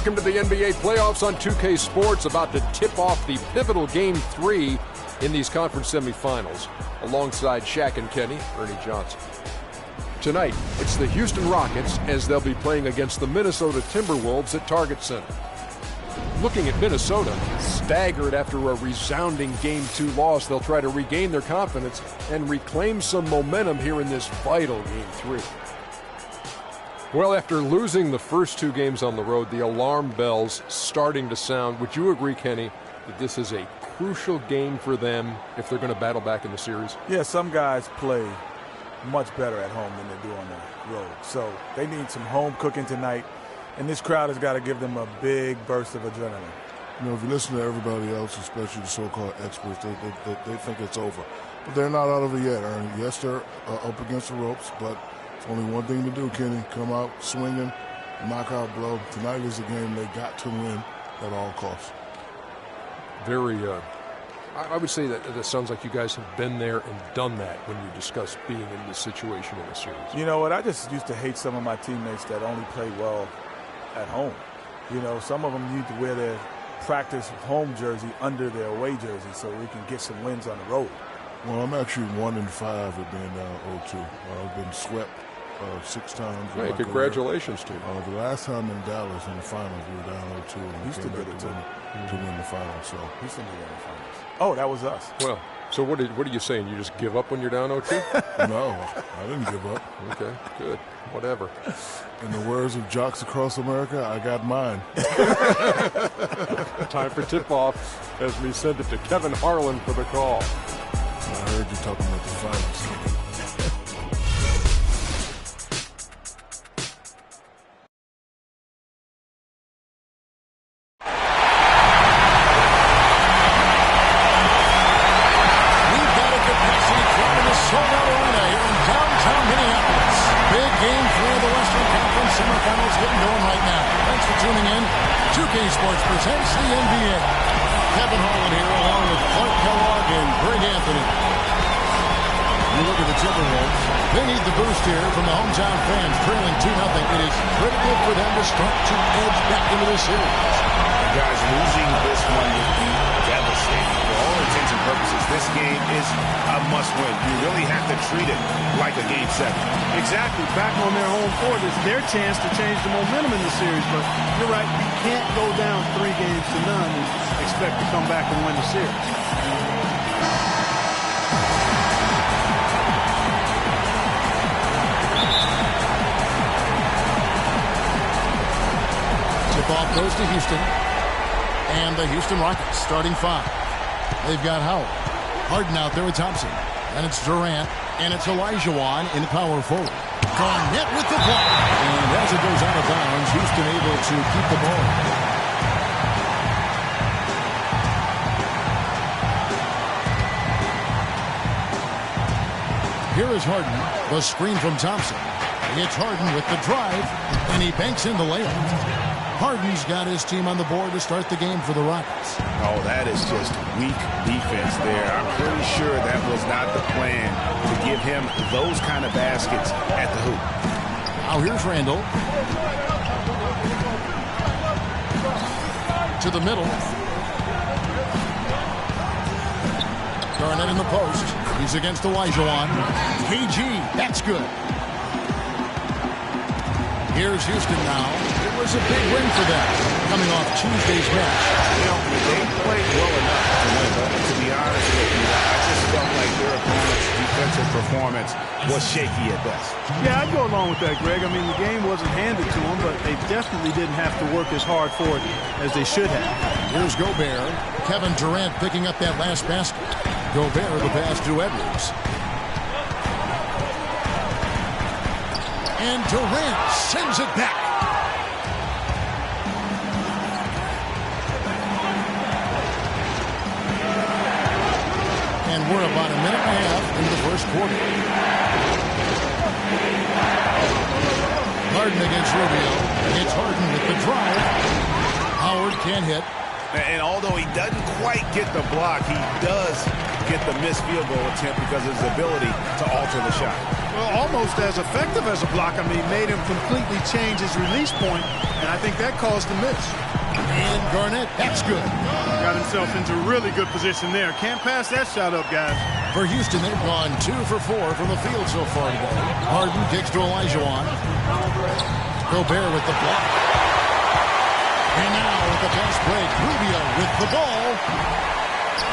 Welcome to the NBA playoffs on 2K Sports, about to tip off the pivotal Game 3 in these conference semifinals. Alongside Shaq and Kenny, Ernie Johnson. Tonight, it's the Houston Rockets as they'll be playing against the Minnesota Timberwolves at Target Center. Looking at Minnesota, staggered after a resounding Game 2 loss, they'll try to regain their confidence and reclaim some momentum here in this vital Game 3. Well, after losing the first 2 games on the road, the alarm bells starting to sound. Would you agree, Kenny, that this is a crucial game for them if they're going to battle back in the series? Yeah, some guys play much better at home than they do on the road. So they need some home cooking tonight, and this crowd has got to give them a big burst of adrenaline. You know, if you listen to everybody else, especially the so-called experts, they think it's over. But they're not out of it yet, Ernie. Yes, they're up against the ropes, but it's only one thing to do, Kenny. Come out swinging, knockout blow. Tonight is a game they got to win at all costs. Very, I would say that it sounds like you guys have been there and done that when you discuss being in this situation in a series. You know what? I just used to hate some of my teammates that only play well at home. You know, some of them need to wear their practice home jersey under their away jersey so we can get some wins on the road. Well, I'm actually 1-5 at being down 0-2. I've been swept 6 times. Hey, congratulations to you. The last time in Dallas in the finals, we were down 0-2. And Houston did it too. To win the finals. So Houston did it in the finals. Oh, that was us. Well, so what are you saying? You just give up when you're down 0-2? No, I didn't give up. Okay, good. Whatever. In the words of jocks across America, I got mine. Time for tip-off as we send it to Kevin Harlan for the call. I heard you talking about the finals. Sports presents the NBA. Kevin Harlan here along with Clark Kellogg and Greg Anthony. You look at the Timberwolves. They need the boost here from the hometown fans, trailing 2-0. It is critical for them to start to edge back into the series. Guys, losing this one would be devastating. For all intents and purposes, this game is a must-win. You really have to treat it like a Game 7. Exactly. Back on their home court, it's their chance to change the momentum in the series. But you're right, you can't go down 3 games to none and expect to come back and win the series. Tip-off goes to Houston. And the Houston Rockets starting 5. They've got Howard. Harden out there with Thompson. And it's Durant. And it's Olajuwon in power forward. Garnett with the block. And as it goes out of bounds, Houston able to keep the ball. Here is Harden. The screen from Thompson. It's Harden with the drive. And he banks in the layup. Harden's got his team on the board to start the game for the Rockets. Oh, that is just weak defense there. I'm pretty sure that was not the plan to give him those kind of baskets at the hoop. Now here's Randall. To the middle. Garnett in the post. He's against Olajuwon. KG, that's good. Here's Houston now. It was a big win for them, coming off Tuesday's match. You know, they played well enough to win, but to be honest with you, I just felt like their opponent's defensive performance was shaky at best. Yeah, I'd go along with that, Greg. I mean, the game wasn't handed to them, but they definitely didn't have to work as hard for it as they should have. Here's Gobert. Kevin Durant picking up that last basket. Gobert the pass to Edwards. And Durant sends it back. And we're about a minute and a half into the first quarter. Harden against Rubio. It's Harden with the drive. Howard can't hit. And although he doesn't quite get the block, he does get the missed field goal attempt because of his ability to alter the shot. Well, almost as effective as a block. I mean, made him completely change his release point, and I think that caused the miss. And Garnett, that's good. Got himself into really good position there. Can't pass that shot up, guys. For Houston, they've gone 2 for 4 from the field so far today. Harden kicks to Olajuwon. Gobert with the block. And now with the fast break, Rubio with the ball.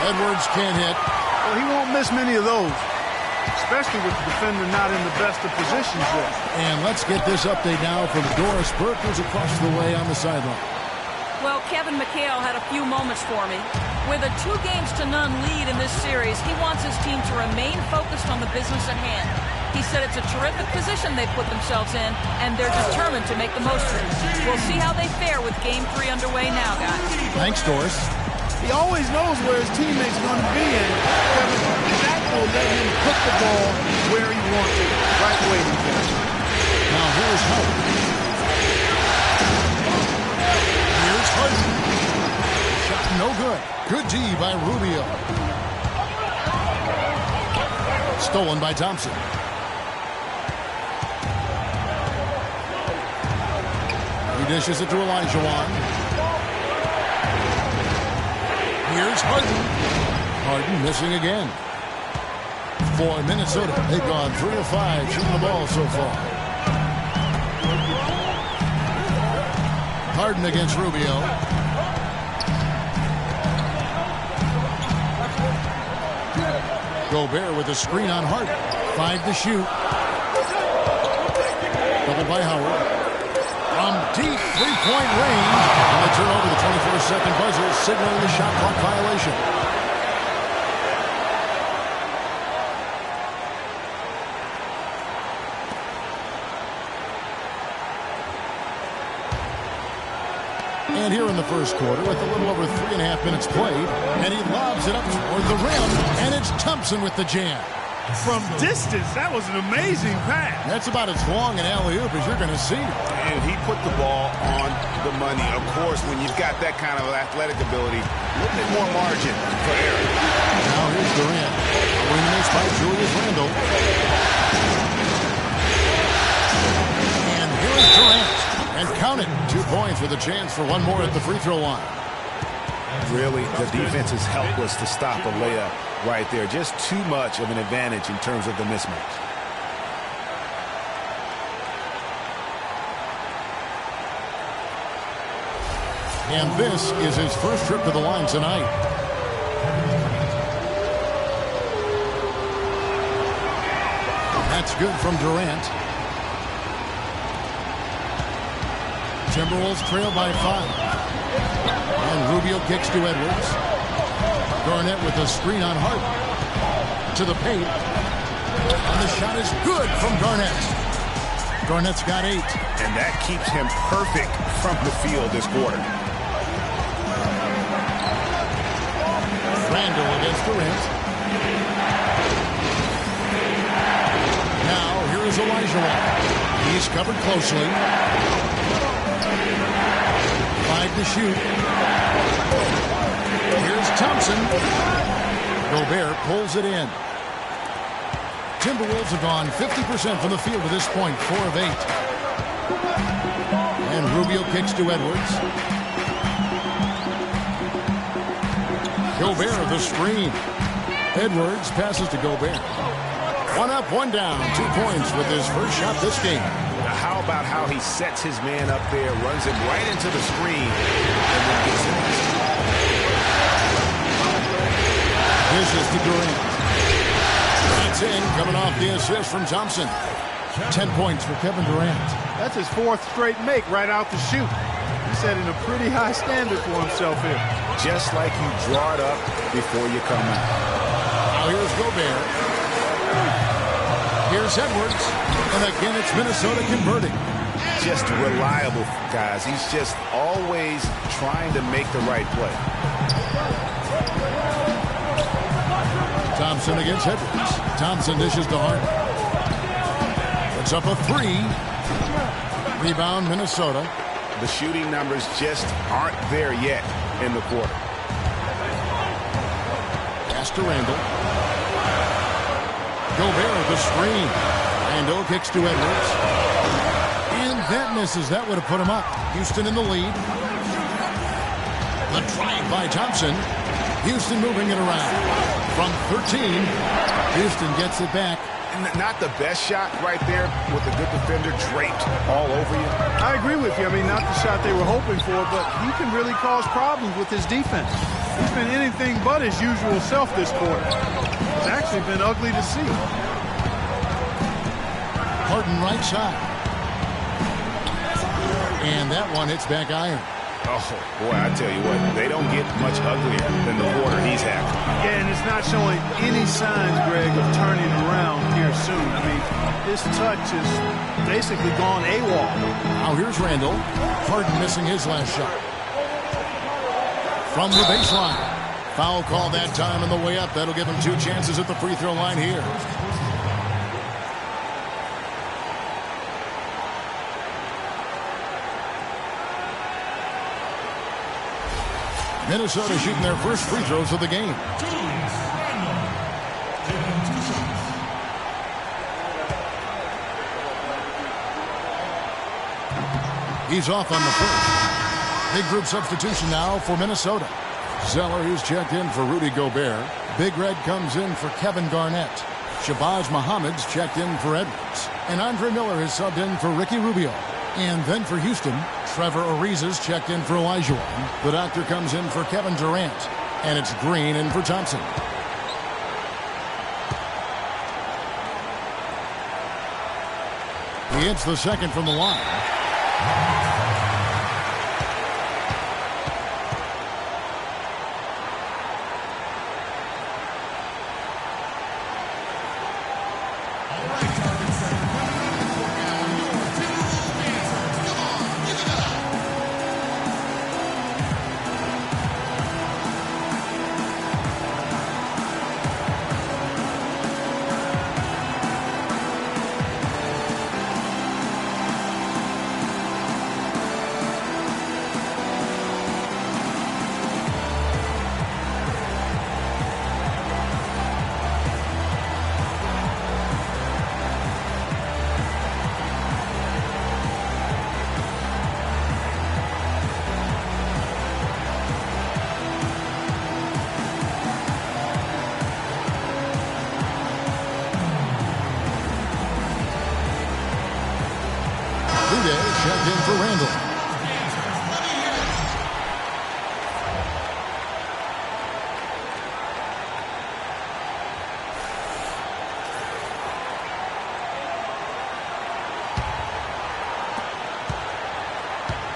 Edwards can't hit. Well, he won't miss many of those, especially with the defender not in the best of positions there. And let's get this update now from Doris Burke, who's across the way on the sideline. Well, Kevin McHale had a few moments for me. With a 2-0 lead in this series, he wants his team to remain focused on the business at hand. He said it's a terrific position they put themselves in, and they're determined to make the most of it. We'll see how they fare with Game 3 underway now, guys. Thanks, Doris. He always knows where his teammates are going to be, and that will let him put the ball where he wants it, right where he wants it. Now here's Hope. Here's Harden. Shot no good. Good D by Rubio. Stolen by Thompson. He dishes it to Olajuwon. Here's Harden. Harden missing again. For Minnesota, they've gone 3 of 5 shooting the ball so far. Harden against Rubio. Gobert with a screen on Harden. 5 to shoot. Double by Howard. From deep three-point range. And they turn over the 24-second buzzer, signaling the shot clock violation. And here in the first quarter, with a little over 3.5 minutes played, and he lobs it up toward the rim, and it's Thompson with the jam. From distance, that was an amazing pass. That's about as long an alley-oop as you're going to see. And he put the ball on the money. Of course, when you've got that kind of athletic ability, a little bit more margin for error. Now here's Durant. Winning this by Julius Randle. And here's Durant. And count it. 2 points with a chance for one more at the free throw line. Really, the defense is helpless to stop a layup right there. Just too much of an advantage in terms of the mismatch. And this is his first trip to the line tonight. That's good from Durant. Timberwolves trail by 5. And Rubio kicks to Edwards. Garnett with a screen on Harden. To the paint. And the shot is good from Garnett. Garnett's got 8. And that keeps him perfect from the field this quarter. Randle against Durant. Now here is Olajuwon. He's covered closely. 5 to shoot. Here's Thompson. Gobert pulls it in. Timberwolves have gone 50% from the field to this point, 4 of 8. And Rubio kicks to Edwards. Gobert the screen. Edwards passes to Gobert. 1 up, 1 down. 2 points with his first shot this game. How about how he sets his man up there, runs him right into the screen, and then gets it. This is to Durant. That's in, coming off the assist from Thompson. 10 points for Kevin Durant. That's his 4th straight make right out the chute. He's setting a pretty high standard for himself here. Just like you draw it up before you come out. Now here's Gobert. Here's Edwards. And again, it's Minnesota converting. Just reliable, guys. He's just always trying to make the right play. Thompson against Edwards. Thompson dishes to Harden. It's up a 3. Rebound, Minnesota. The shooting numbers just aren't there yet in the quarter. Pass to Randall. Gobert with the screen. Randall kicks to Edwards. And that misses. That would have put him up. Houston in the lead. The drive by Thompson. Houston moving it around. From 13, Houston gets it back. Not the best shot right there with a good defender draped all over you. I agree with you. I mean, not the shot they were hoping for, but he can really cause problems with his defense. He's been anything but his usual self this quarter. It's actually been ugly to see. Harden right side. And that one hits back iron. Oh, boy, I tell you what, they don't get much uglier than the quarter he's having. Yeah, and it's not showing any signs, Greg, of turning around here soon. I mean, his touch is basically gone AWOL. Now here's Randall. Harden missing his last shot. From the baseline. Foul call that time on the way up. That'll give him 2 chances at the free throw line here. Minnesota shooting their first free throws of the game. He's off on the first. Big group substitution now for Minnesota. Zeller, who's checked in for Rudy Gobert. Big Red comes in for Kevin Garnett. Shabazz Muhammad's checked in for Edwards. And Andre Miller has subbed in for Ricky Rubio. And then for Houston, Trevor Ariza's checked in for Olajuwon. The doctor comes in for Kevin Durant. And it's Green in for Thompson. He hits the second from the line. Checked in for Randall.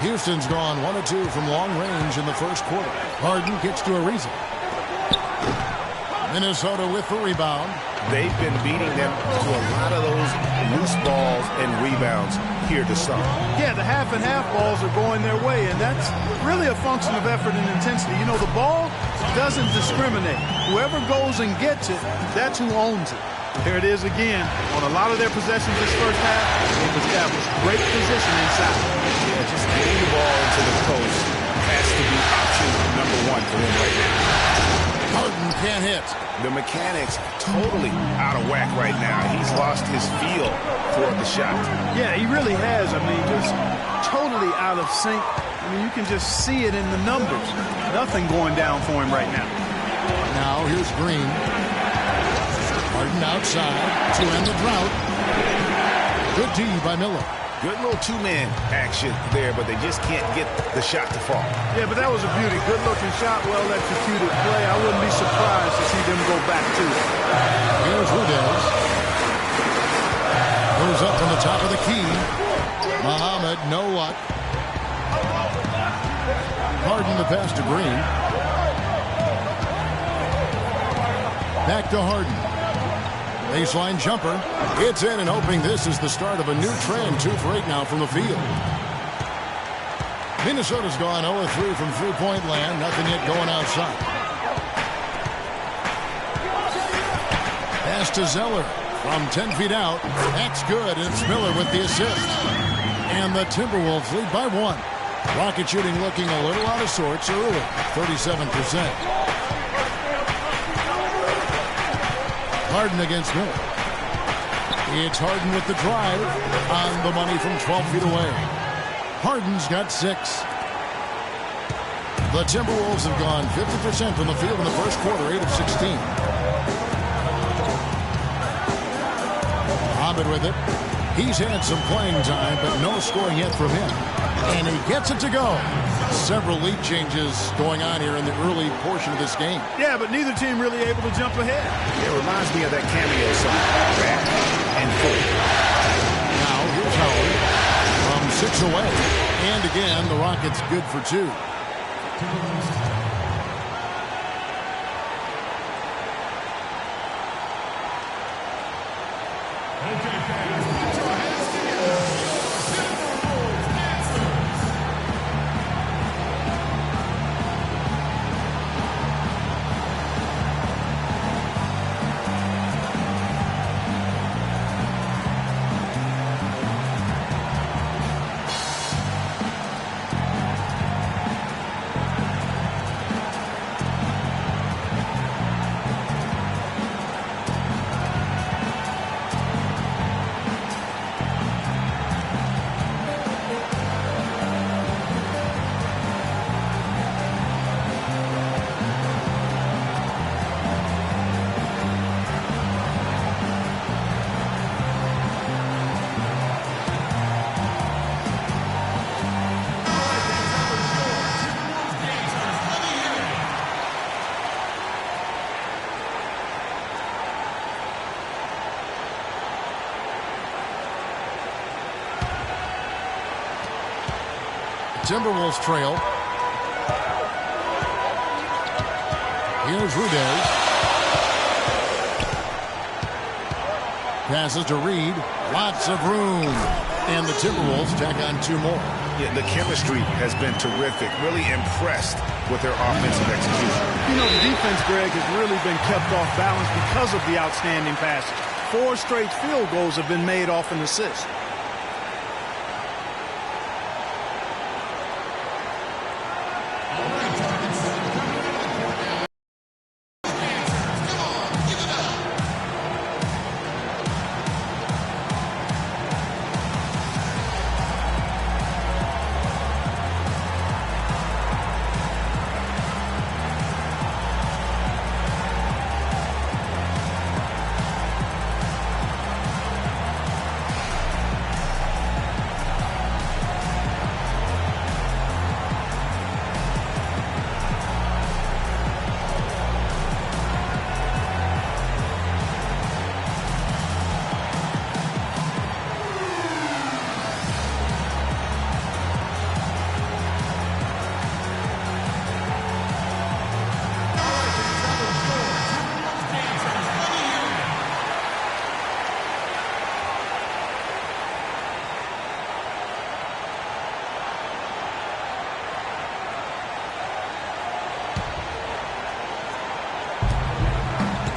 Houston's gone 1 of 2 from long range in the first quarter. Harden gets to Ariza. Minnesota with the rebound. They've been beating them to a lot of those loose balls and rebounds here to some. Yeah, the half and half balls are going their way, and that's really a function of effort and intensity. You know, the ball doesn't discriminate. Whoever goes and gets it, that's who owns it. There it is again. On a lot of their possessions this first half, they've established great position inside. Yeah, just getting the ball into the post has to be option number 1 for them right now. Harden can't hit. The mechanics totally out of whack right now. He's lost his feel for the shot. Yeah, he really has. I mean, just totally out of sync. I mean, you can just see it in the numbers. Nothing going down for him right now. Now here's Green. Harden outside to end the drought. Good D by Miller. Good little two-man action there, but they just can't get the shot to fall. Yeah, but that was a beauty. Good-looking shot, well-executed play. I wouldn't be surprised to see them go back to it. Here's Rudez. Goes up from the top of the key. Muhammad, no luck. Harden the pass to Green. Back to Harden. Baseline jumper. It's in, and hoping this is the start of a new trend. 2 for 8 now from the field. Minnesota's gone 0-3 from three-point land. Nothing yet going outside. Pass to Zeller from 10 feet out. That's good, and it's Miller with the assist. And the Timberwolves lead by 1. Rocket shooting looking a little out of sorts early. 37%. Harden against Miller. It's Harden with the drive on the money from 12 feet away. Harden's got 6. The Timberwolves have gone 50% from the field in the first quarter, 8 of 16. Hobbit with it. He's had some playing time, but no scoring yet from him. And he gets it to go. Several lead changes going on here in the early portion of this game. Yeah, but neither team really able to jump ahead. It reminds me of that cameo song, Back and Forth. Now, here's Howard from 6 away. And again, the Rockets good for 2. Timberwolves trail. Here's Rudez. Passes to Reed. Lots of room. And the Timberwolves tack on 2 more. Yeah, the chemistry has been terrific. Really impressed with their offensive execution. You know, the defense, Greg, has really been kept off balance because of the outstanding passes. 4 straight field goals have been made off an assist.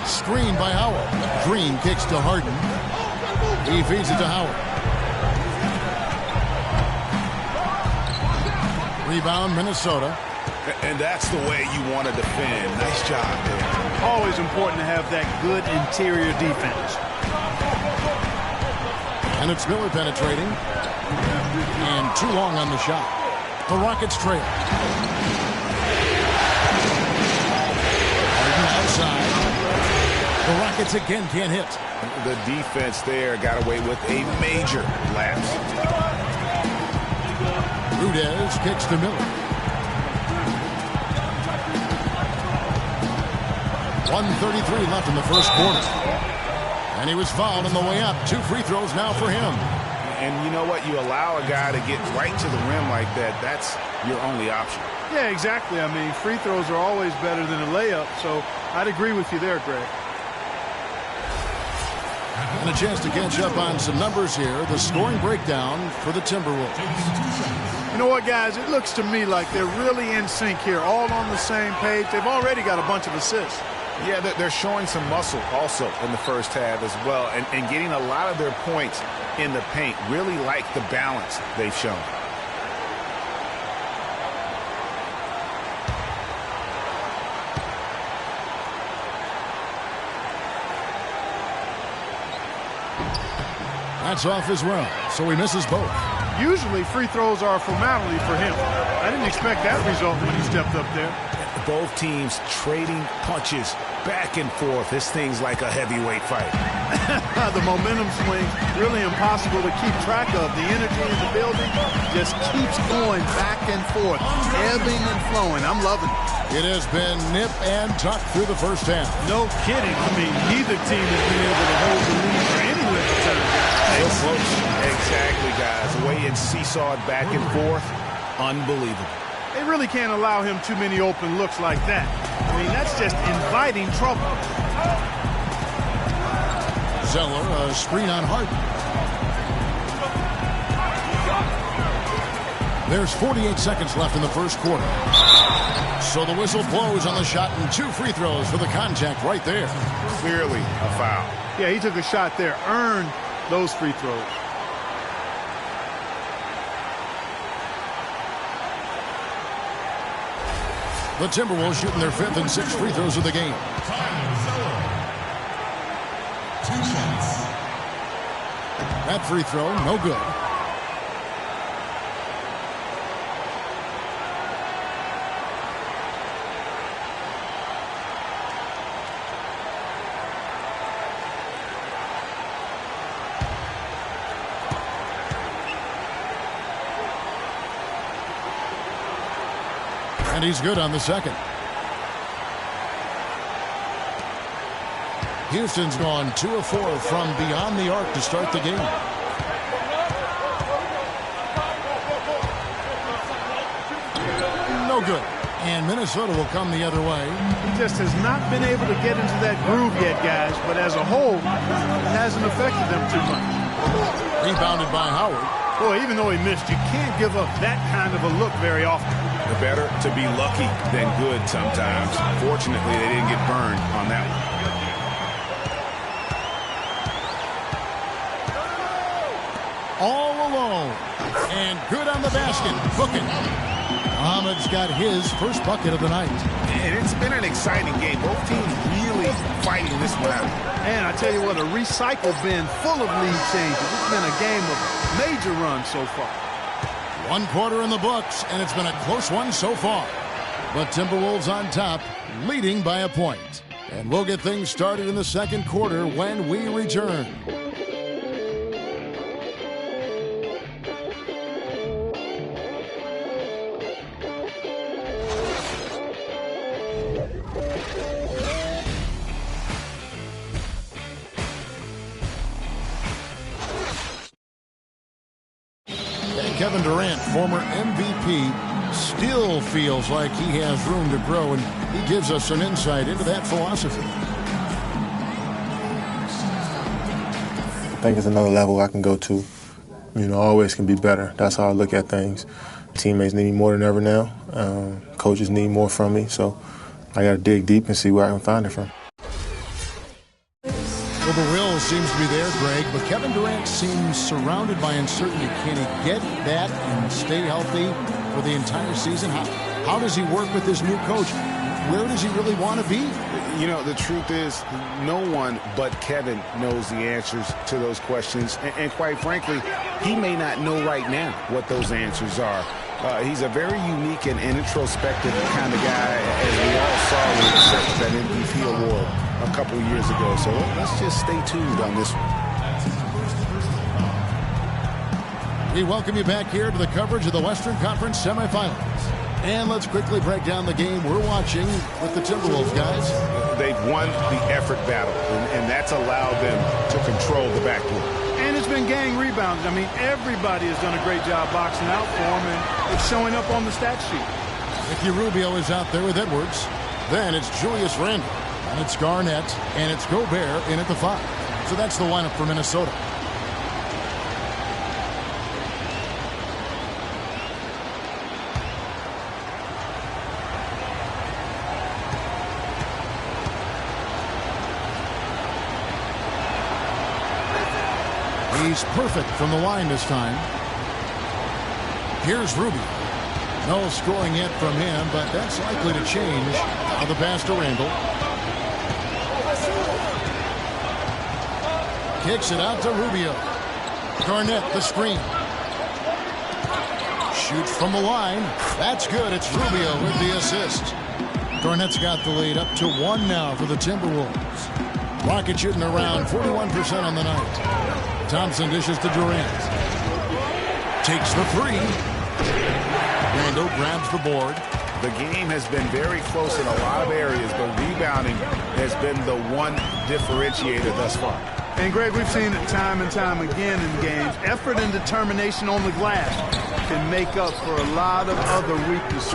Screen by Howard. Green kicks to Harden. He feeds it to Howard. Rebound, Minnesota. And that's the way you want to defend. Nice job there. Always important to have that good interior defense. And it's Miller penetrating. And too long on the shot. The Rockets trail. Harden outside. The Rockets again can't hit. The defense there got away with a major lapse. Rudez kicks to Miller. 1:33 left in the first quarter. And he was fouled on the way up. 2 free throws now for him. And you know what? You allow a guy to get right to the rim like that. That's your only option. Yeah, exactly. I mean, free throws are always better than a layup. So I'd agree with you there, Greg. And a chance to catch up on some numbers here. The scoring breakdown for the Timberwolves. You know what, guys? It looks to me like they're really in sync here, all on the same page. They've already got a bunch of assists. Yeah, they're showing some muscle also in the first half as well, and getting a lot of their points in the paint. Really like the balance they've shown. That's off as well, so he misses both. Usually free throws are a formality for him. I didn't expect that result when he stepped up there. Both teams trading punches back and forth. This thing's like a heavyweight fight. The momentum swing, really impossible to keep track of. The energy in the building just keeps going back and forth, ebbing and flowing. I'm loving it. It has been nip and tuck through the first half. No kidding. I mean, neither team has been able to hold the lead for any length of time. So close. Exactly, guys. The way it's seesawed back and forth, unbelievable. They really can't allow him too many open looks like that. I mean, that's just inviting trouble. Zeller, a screen on Harden. There's 48 seconds left in the first quarter. So the whistle blows on the shot and 2 free throws for the contact right there. Clearly a foul. Yeah, he took a shot there, earned those free throws. The Timberwolves shooting their 5th and 6th free throws of the game. 2 shots. That free throw, no good. And he's good on the second. Houston's gone 2 of 4 from beyond the arc to start the game. No good. And Minnesota will come the other way. He just has not been able to get into that groove yet, guys. But as a whole, it hasn't affected them too much. Rebounded by Howard. Boy, even though he missed, you can't give up that kind of a look very often. Better to be lucky than good sometimes. Fortunately, they didn't get burned on that one. All alone. And good on the basket. Booking. Ahmed's got his first bucket of the night. And it's been an exciting game. Both teams really fighting this one out. And I tell you what, a recycle bin full of lead changes. It's been a game of major runs so far. 1 quarter in the books, and it's been a close one so far. But Timberwolves on top, leading by a point. And we'll get things started in the second quarter when we return. Kevin Durant, former MVP, still feels like he has room to grow, and he gives us some insight into that philosophy. I think it's another level I can go to. You know, always can be better. That's how I look at things. Teammates need me more than ever now. Coaches need more from me, so I got to dig deep and see where I can find it from. Well, the will seems to be there, Greg, but Kevin Durant seems surrounded by uncertainty. Can he get that and stay healthy for the entire season? How does he work with this new coach? Where does he really want to be? You know, the truth is, no one but Kevin knows the answers to those questions. And quite frankly, he may not know right now what those answers are. He's a very unique and introspective kind of guy, as we all saw when he accepted that MVP award a couple of years ago. So let's just stay tuned on this one. We welcome you back here to the coverage of the Western Conference semifinals. And let's quickly break down the game we're watching with the Timberwolves, guys. They've won the effort battle, and that's allowed them to control the backcourt. And it's been gang rebounded. I mean, everybody has done a great job boxing out for him, and it's showing up on the stat sheet. Ricky Rubio is out there with Edwards. Then it's Julius Randle, and it's Garnett, and it's Gobert in at the 5. So that's the lineup for Minnesota. He's perfect from the line this time. Here's Rubio. No scoring yet from him, but that's likely to change. Now the pass to Randle. Kicks it out to Rubio. Garnett, the screen. Shoots from the line. That's good. It's Rubio with the assist. Garnett's got the lead up to 1 now for the Timberwolves. Rocket shooting around 41% on the night. Thompson dishes to Durant. Takes the three. Randall grabs the board. The game has been very close in a lot of areas, but rebounding has been the one differentiator thus far. And, Greg, we've seen it time and time again in games. Effort and determination on the glass can make up for a lot of other weaknesses.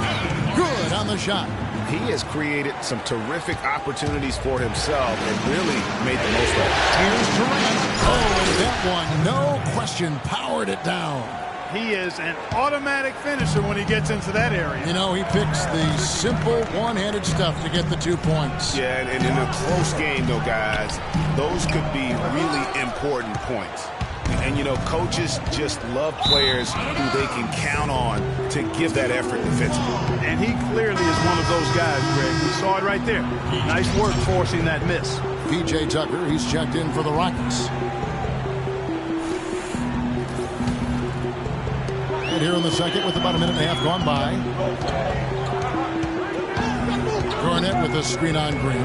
Good on the shot. He has created some terrific opportunities for himself and really made the most of it. Here's Durant. Oh, and that one, no question, powered it down. He is an automatic finisher when he gets into that area. You know, he picks the simple one-handed stuff to get the 2 points. Yeah, and in a close game, though, guys, those could be really important points. And, you know, coaches just love players who they can count on to give that effort defensively. And he clearly is one of those guys, Greg. We saw it right there. Nice work forcing that miss. P.J. Tucker, he's checked in for the Rockets. And here in the second with about a minute and a half gone by. Garnett with a screen on Green.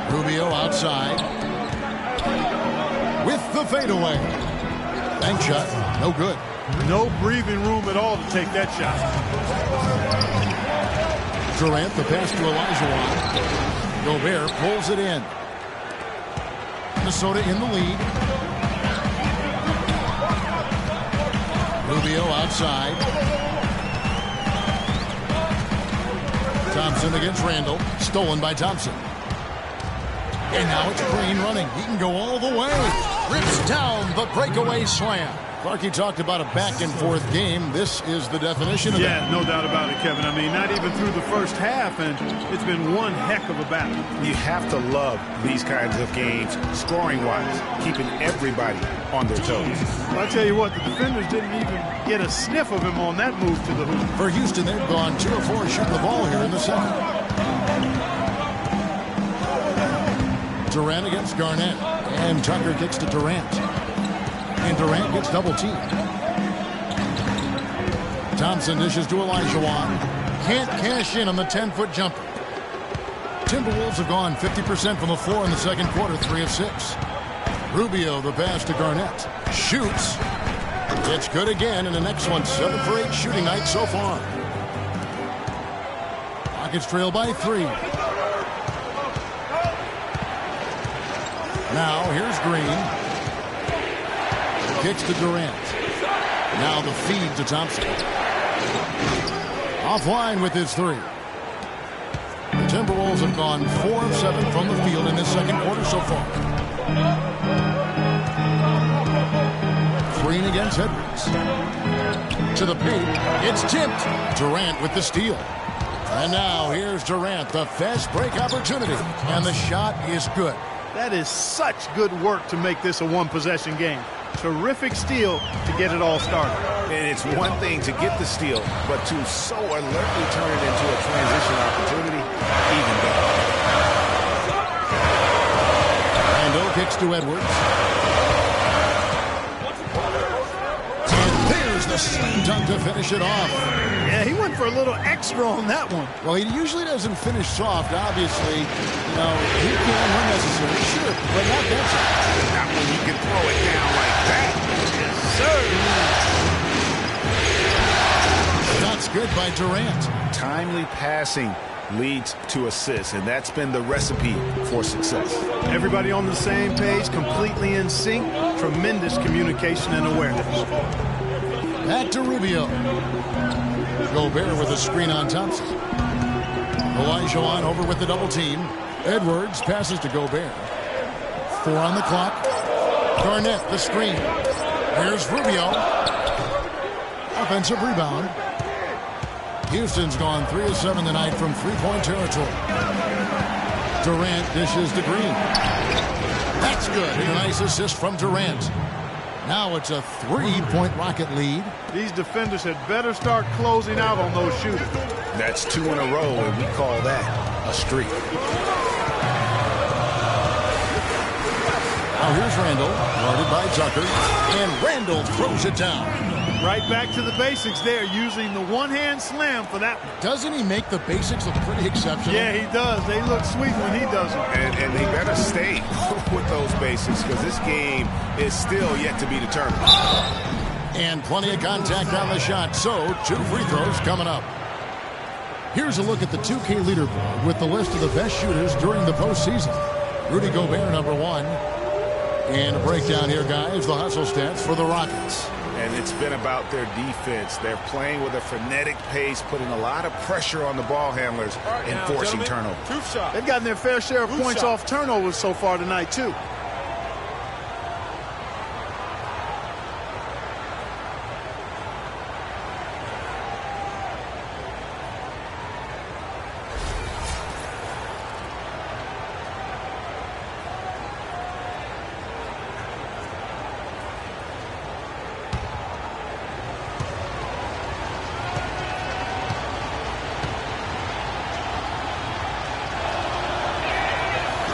Rubio outside with the fadeaway. Bank shot, no good. No breathing room at all to take that shot. Durant, the pass to Olajuwon. Gobert pulls it in. Minnesota in the lead. Rubio outside. Thompson against Randall. Stolen by Thompson. And now it's Green running. He can go all the way. Rips down the breakaway slam. Clarkie talked about a back-and-forth game. This is the definition of that. Yeah, no doubt about it, Kevin. I mean, not even through the first half, and it's been one heck of a battle. You have to love these kinds of games, scoring-wise, keeping everybody on their toes. Well, I tell you what, the defenders didn't even get a sniff of him on that move to the hoop. For Houston, they've gone 2 of 4 shooting the ball here in the second. Durant against Garnett. And Tucker kicks to Durant. And Durant gets double-teamed. Thompson dishes to Olajuwon. Can't cash in on the 10-foot jumper. Timberwolves have gone 50% from the floor in the second quarter, 3 of 6. Rubio, the pass to Garnett. Shoots. It's good again, and the next one, 7 for 8 shooting night so far. Rockets trail by 3. Now, here's Green. Kicks to Durant. Now the feed to Thompson. Offline with his 3. The Timberwolves have gone 4 of 7 from the field in this second quarter so far. Green against Edwards. To the paint. It's tipped. Durant with the steal. And now here's Durant, the fast break opportunity. And the shot is good. That is such good work to make this a one-possession game. Terrific steal to get it all started. And it's one thing to get the steal, but to so alertly turn it into a transition opportunity, even better. Randall kicks to Edwards. And there's the slam dunk to finish it off. Yeah, he went for a little extra on that one. Well, he usually doesn't finish soft, obviously. You know, he can when necessary, sure, but not that soft. Not when you can throw it down like that. Yes, sir. That's good by Durant. Timely passing leads to assists, and that's been the recipe for success. Everybody on the same page, completely in sync. Tremendous communication and awareness. Back to Rubio. Gobert with a screen on Thompson. Olajuwon over with the double team. Edwards passes to Gobert. 4 on the clock. Garnett, the screen. Here's Rubio. Offensive rebound. Houston's gone 3 of 7 tonight from three-point territory. Durant dishes to Green. That's good. And a nice assist from Durant. Now it's a 3-point Rocket lead. These defenders had better start closing out on those shooters. That's 2 in a row, and we call that a streak. Now here's Randall, guarded by Tucker, and Randall throws it down. Right back to the basics there, using the one-hand slam for that one. Doesn't he make the basics look pretty exceptional? Yeah, he does. They look sweet when he does them. And they better stay with those basics because this game is still yet to be determined. And plenty of contact on the shot, so 2 free throws coming up. Here's a look at the 2K leaderboard with the list of the best shooters during the postseason. Rudy Gobert, number 1. And a breakdown here, guys, the hustle stats for the Rockets. And it's been about their defense. They're playing with a frenetic pace, putting a lot of pressure on the ball handlers and forcing turnovers. They've gotten their fair share of points off turnovers so far tonight, too.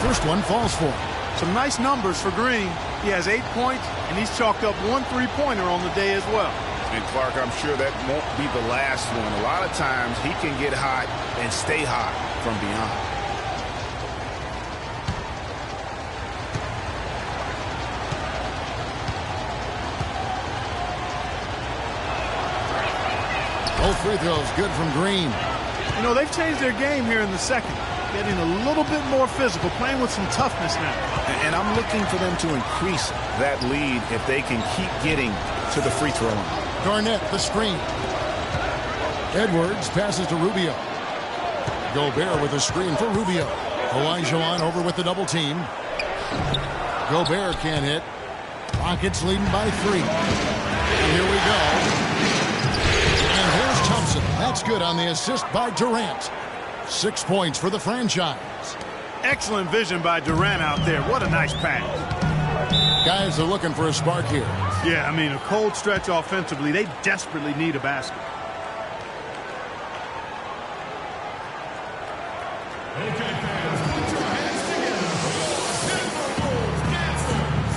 First one falls for him. Some nice numbers for Green. He has 8 points, and he's chalked up 1 3-pointer on the day as well. And Clark, I'm sure that won't be the last one. A lot of times he can get hot and stay hot from beyond. Both free throws good from Green. You know, they've changed their game here in the second. Getting a little bit more physical, playing with some toughness now. And I'm looking for them to increase that lead if they can keep getting to the free throw line. Garnett, the screen. Edwards passes to Rubio. Gobert with a screen for Rubio. Olajuwon over with the double team. Gobert can't hit. Rockets leading by 3. And here we go. And here's Thompson. That's good on the assist by Durant. 6 points for the franchise. Excellent vision by Durant out there. What a nice pass. Guys are looking for a spark here. Yeah, I mean, a cold stretch offensively. They desperately need a basket. Okay, fans, put your hands together for Timberwolves dancers.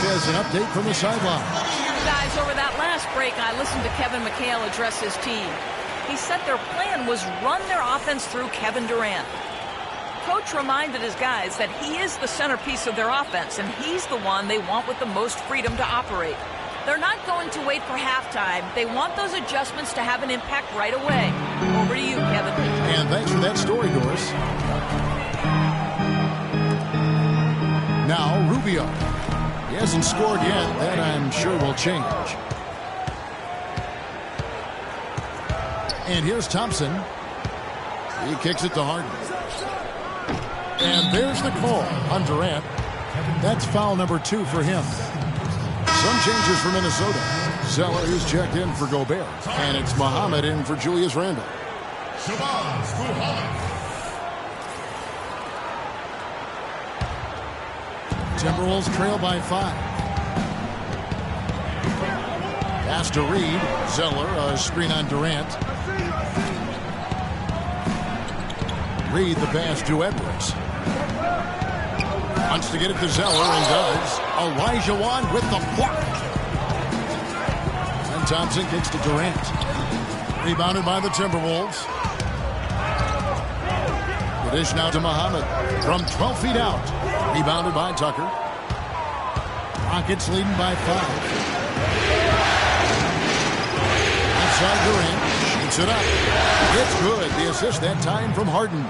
Has an update from the sideline. Guys, over that last break, I listened to Kevin McHale address his team. He said their plan was run their offense through Kevin Durant. Coach reminded his guys that he is the centerpiece of their offense, and he's the one they want with the most freedom to operate. They're not going to wait for halftime. They want those adjustments to have an impact right away. Over to you, Kevin. And thanks for that story, Doris. Now, Rubio. He hasn't scored yet. That, I'm sure, will change. And here's Thompson. He kicks it to Harden. And there's the call on Durant. That's foul number 2 for him. Some changes for Minnesota. Zeller is checked in for Gobert. And it's Muhammad in for Julius Randle. Timberwolves trail by 5. Pass to Reed. Zeller, a screen on Durant. Reed the pass to Edwards. Wants to get it to Zeller and does. Elijah Wan with the block. And Thompson kicks to Durant. Rebounded by the Timberwolves. The dish now to Muhammad from 12 feet out. Rebounded by Tucker. Rockets leading by 5. Outside Durant. Shoots it up. It's good. The assist that time from Harden.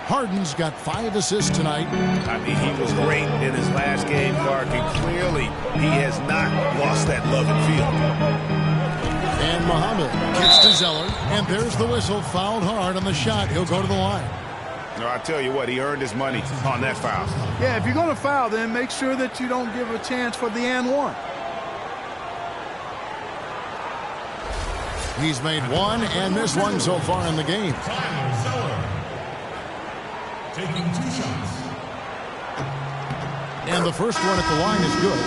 Harden's got 5 assists tonight. I mean, he was great in his last game, Clark, and clearly he has not lost that love and feel. And Muhammad kicks to Zeller, and there's the whistle. Fouled hard on the shot. He'll go to the line. No, I tell you what, he earned his money on that foul. Yeah, if you're going to foul, then make sure that you don't give a chance for the and one. He's made 1 and missed 1 so far in the game. Taking 2 shots. And the first one at the line is good.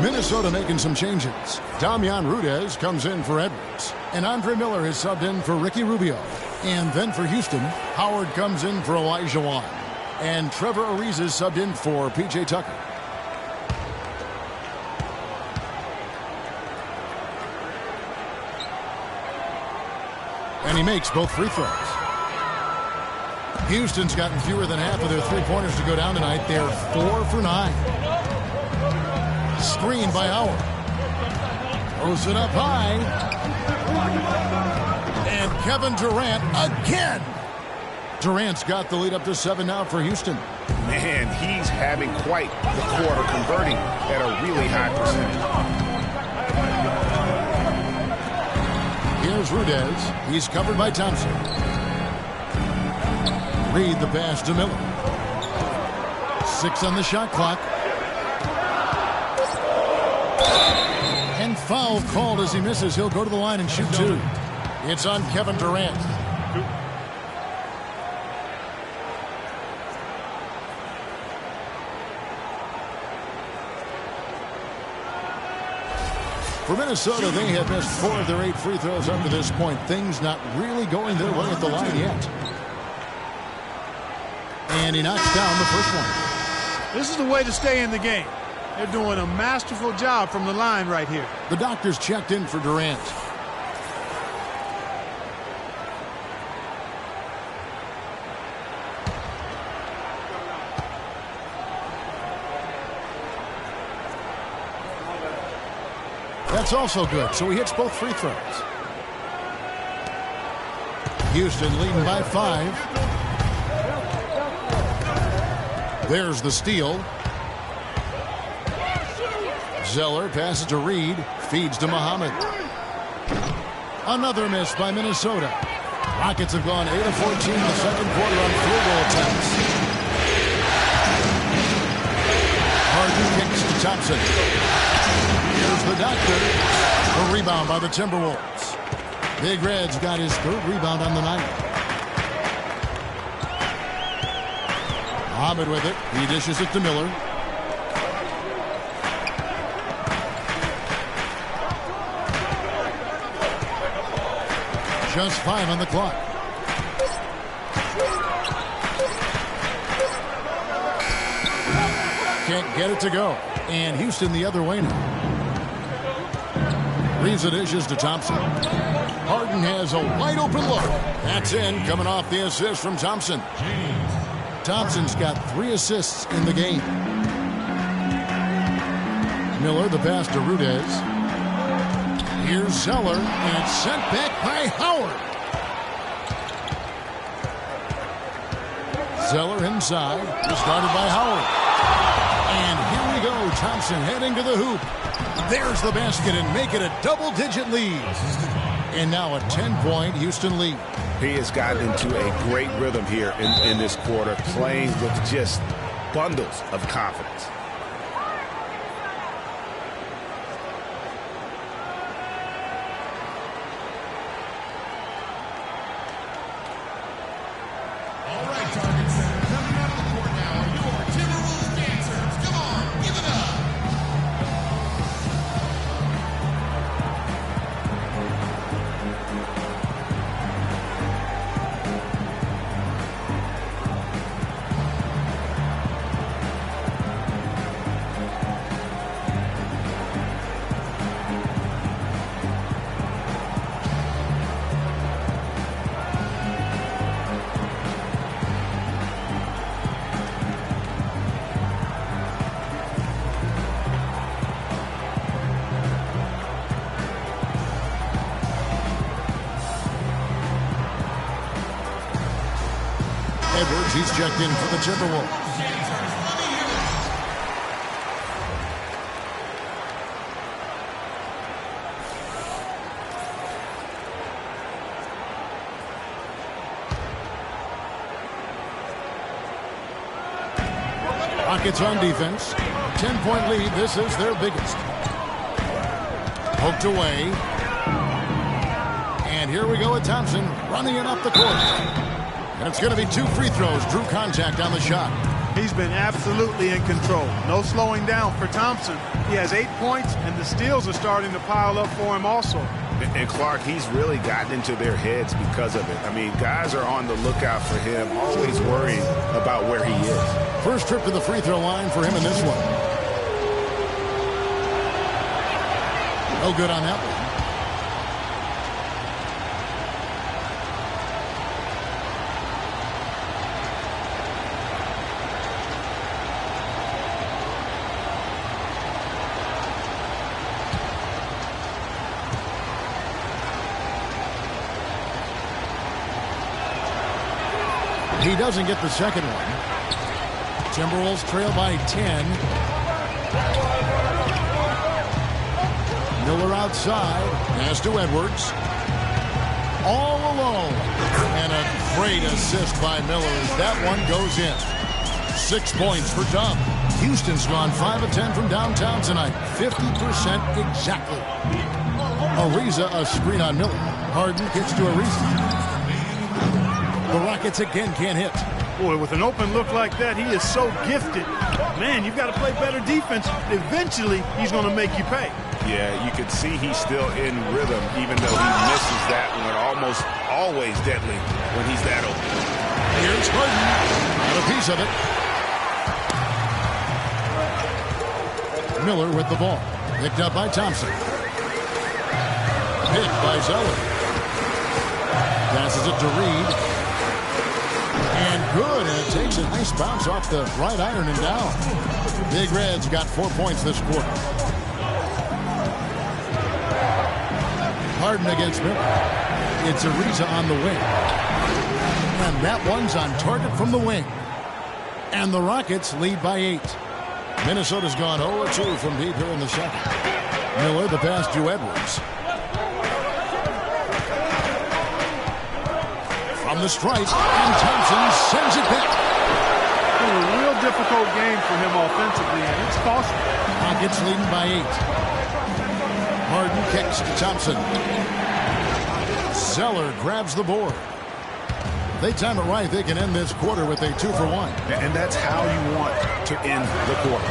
Minnesota making some changes. Damian Rudez comes in for Edwards. And Andre Miller is subbed in for Ricky Rubio. And then for Houston, Howard comes in for Elijah Wan. And Trevor Ariza is subbed in for P.J. Tucker. And he makes both free throws. Houston's gotten fewer than half of their three-pointers to go down tonight. They're 4 for 9. Screen by Howard. Throws it up high. And Kevin Durant again. Durant's got the lead up to 7 now for Houston. Man, he's having quite the quarter, converting at a really high percentage. Here's Rudez. He's covered by Thompson. Reed the pass to Miller. 6 on the shot clock. And foul called as he misses. He'll go to the line and shoot 2. It's on Kevin Durant. For Minnesota, they have missed 4 of their 8 free throws up to this point. Things not really going their way at the line yet. And he knocks down the first one. This is the way to stay in the game. They're doing a masterful job from the line right here. The doctors checked in for Durant. That's also good, so he hits both free throws. Houston leading by 5. There's the steal. Zeller passes to Reed. Feeds to Muhammad. Another miss by Minnesota. Rockets have gone 8 of 14 in the second quarter on field goal attempts. Harden kicks to Thompson. Here's the doctor. A rebound by the Timberwolves. Big Red's got his 3rd rebound on the night. Muhammad with it. He dishes it to Miller. Just 5 on the clock. Can't get it to go. And Houston the other way now. Reeves the dishes to Thompson. Harden has a wide open look. That's in, coming off the assist from Thompson. Thompson's got 3 assists in the game. Miller, the pass to Rudez. Here's Zeller, and it's sent back by Howard. Zeller inside, started by Howard. And here we go, Thompson heading to the hoop. There's the basket and make it a double-digit lead. And now a 10-point Houston lead. He has gotten into a great rhythm here in this quarter, playing with just bundles of confidence. All right, target center. Coming out of the court now are your Timberwolves dancers. Come on, give it up. Edwards, he's checked in for the Timberwolves. Rockets on defense. 10-point lead. This is their biggest. Poked away. And here we go with Thompson running it up the court. And it's going to be 2 free throws. Drew contact on the shot. He's been absolutely in control. No slowing down for Thompson. He has 8 points, and the steals are starting to pile up for him also. And Clark, he's really gotten into their heads because of it. I mean, guys are on the lookout for him, always worrying about where he is. First trip to the free throw line for him in this one. No good on that one. He doesn't get the second one. Timberwolves trail by 10. Miller outside. Pass to Edwards. All alone. And a great assist by Miller as that one goes in. 6 points for Tom. Houston's gone 5 of 10 from downtown tonight. 50% exactly. Ariza a screen on Miller. Harden gets to Ariza. The Rockets again can't hit. Boy, with an open look like that, he is so gifted. Man, you've got to play better defense. Eventually, he's going to make you pay. Yeah, you can see he's still in rhythm, even though he misses that one. Almost always deadly when he's that open. Here's Harden. Got a piece of it. Miller with the ball. Picked up by Thompson. Picked by Zeller. Passes it to Reed. And good, and it takes a nice bounce off the right iron and down. Big Red's got 4 points this quarter. Harden against Miller. It's Ariza on the wing. And that one's on target from the wing. And the Rockets lead by 8. Minnesota's gone 0-2 from deep here in the second. Miller, the pass to Edwards. From the stripe, and Thompson sends it back. It's a real difficult game for him offensively, and it's costly. Rockets leading by 8. Harden kicks to Thompson. Zeller grabs the board. If they time it right, they can end this quarter with a 2 for 1. And that's how you want to end the quarter.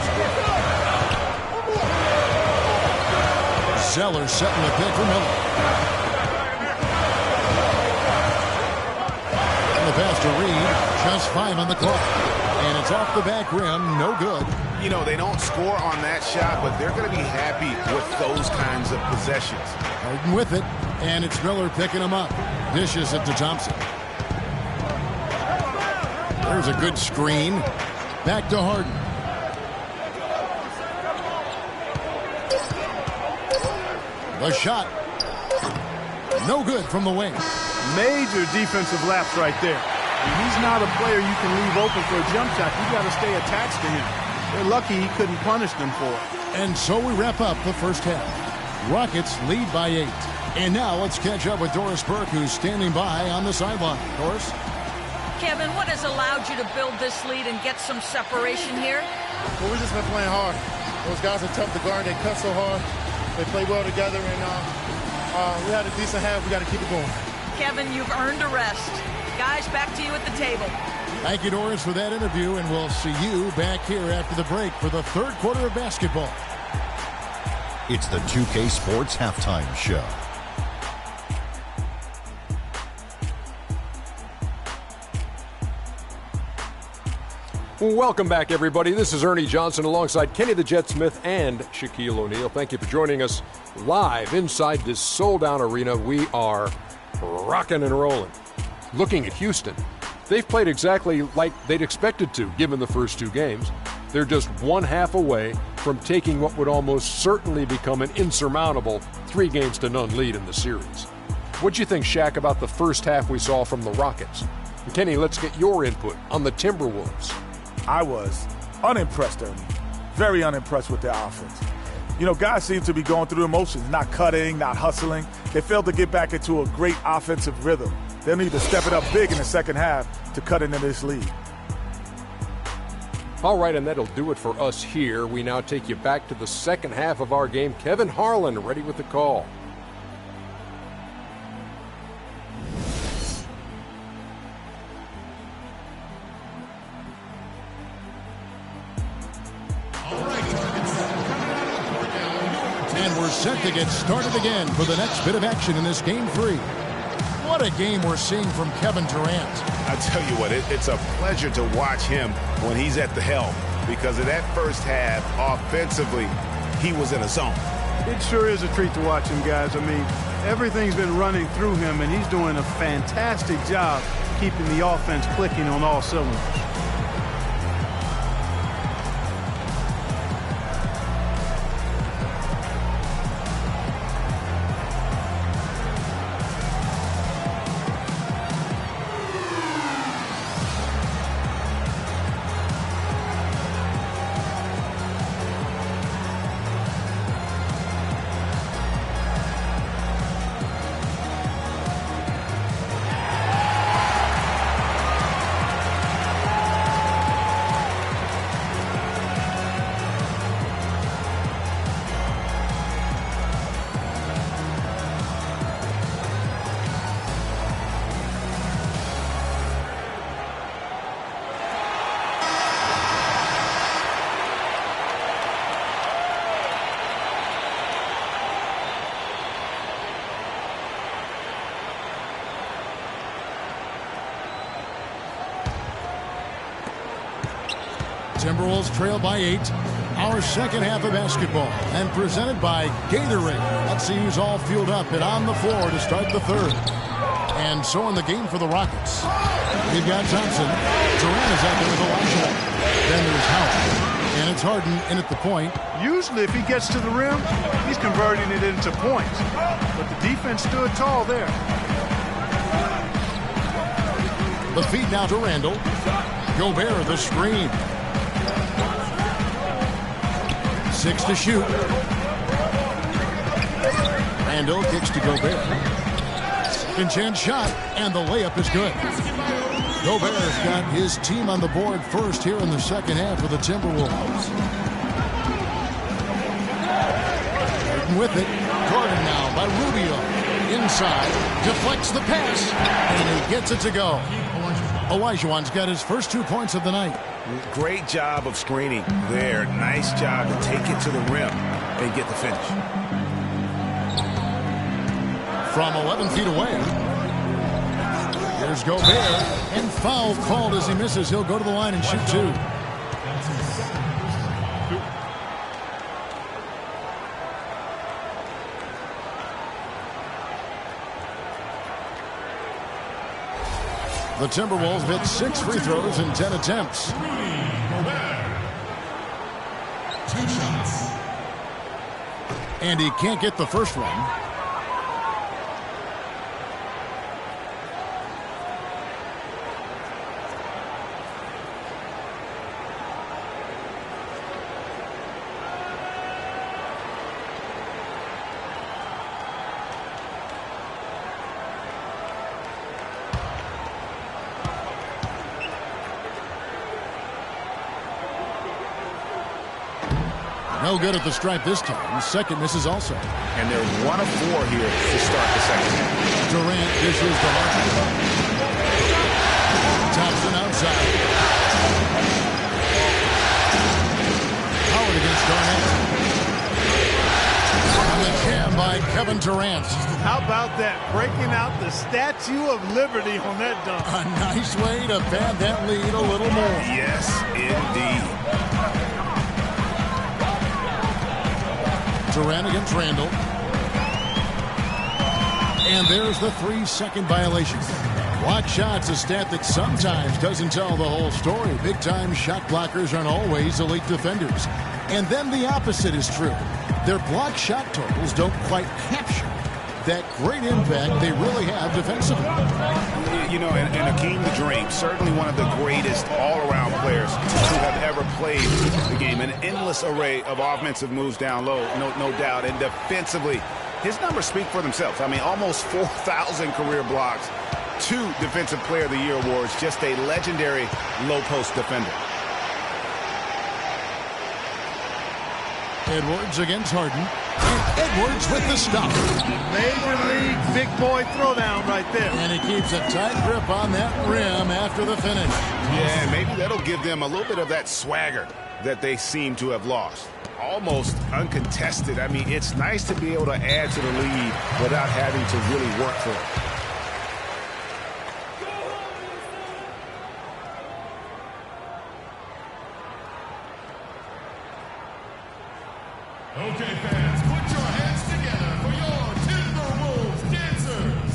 Zeller setting the pick for Miller. The pass to Reed, just 5 on the clock. And it's off the back rim, no good. You know, they don't score on that shot, but they're going to be happy with those kinds of possessions. Harden with it, and it's Miller picking him up. Dishes it to Thompson. There's a good screen. Back to Harden. The shot. No good from the wing. Major defensive lapse right there. He's not a player you can leave open for a jump shot. You got to stay attached to him. They're lucky he couldn't punish them for it. And so we wrap up the first half. Rockets lead by 8. And now let's catch up with Doris Burke, who's standing by on the sideline. Doris? Kevin, what has allowed you to build this lead and get some separation here? Well, we've just been playing hard. Those guys are tough to guard. They cut so hard. They play well together, and we had a decent half. We got to keep it going. Kevin, you've earned a rest. Guys, back to you at the table. Thank you, Doris, for that interview, and we'll see you back here after the break for the third quarter of basketball. It's the 2K Sports Halftime Show. Welcome back, everybody. This is Ernie Johnson alongside Kenny the Jet Smith and Shaquille O'Neal. Thank you for joining us live inside this sold-out arena. We are rocking and rolling. Looking at Houston, they've played exactly like they'd expected to, given the first 2 games. They're just 1 half away from taking what would almost certainly become an insurmountable 3-0 lead in the series. What'd you think, Shaq, about the first half we saw from the Rockets? Kenny, let's get your input on the Timberwolves. I was unimpressed, Ernie. Very unimpressed with their offense. You know, guys seem to be going through the motions, not cutting, not hustling. They failed to get back into a great offensive rhythm. They'll need to step it up big in the second half to cut into this lead. All right, and that'll do it for us here. We now take you back to the second half of our game. Kevin Harlan ready with the call. And we're set to get started again for the next bit of action in this Game 3. What a game we're seeing from Kevin Durant. I tell you what, it's a pleasure to watch him when he's at the helm, because of that first half, offensively, he was in a zone. It sure is a treat to watch him, guys. I mean, everything's been running through him, and he's doing a fantastic job keeping the offense clicking on all cylinders. Timberwolves trail by 8. Our second half of basketball, and presented by Gatorade. Let's see who's all fueled up and on the floor to start the third. And so in the game for the Rockets, we've got Thompson. Durant is out there with Elijah. Then there's Howard. And it's Harden in at the point. Usually if he gets to the rim, he's converting it into points. But the defense stood tall there. The feed now to Randall. Gobert the screen. 6 to shoot. Randall kicks to Gobert. Second chance shot, and the layup is good. Gobert's got his team on the board first here in the second half of the Timberwolves. With it, guarded now by Rubio. Inside, deflects the pass, and he gets it to go. Olajuwon's got his first 2 points of the night. Great job of screening there. Nice job to take it to the rim and get the finish. From 11 feet away, here's Gobert, and foul called as he misses. He'll go to the line and shoot 2. The Timberwolves hit 6 free throws in 10 attempts. 2 shots. And he can't get the first one. No good at the stripe this time. Second misses also. And they're 1 of 4 here to start the second half. Durant dishes to Harden. Thompson outside. Howard against Garnett. On the jam by Kevin Durant. How about that? Breaking out the Statue of Liberty on that dunk. A nice way to pad that lead a little more. Yes, indeed. Durant against Randall. And there's the 3-second violation. Block shots, a stat that sometimes doesn't tell the whole story. Big-time shot blockers aren't always elite defenders. And then the opposite is true. Their block shot totals don't quite capture that great impact they really have defensively. You know, and Akeem the Dream, certainly one of the greatest all-around players to have ever played the game. An endless array of offensive moves down low, no doubt. And defensively, his numbers speak for themselves. I mean, almost 4,000 career blocks, 2 Defensive Player of the Year awards, just a legendary low-post defender. Edwards against Harden. And Edwards with the stop. Major league big boy throwdown right there. And he keeps a tight grip on that rim after the finish. Yeah, maybe that'll give them a little bit of that swagger that they seem to have lost. Almost uncontested. I mean, it's nice to be able to add to the lead without having to really work for it. Okay, fans, put your hands together for your Timberwolves dancers.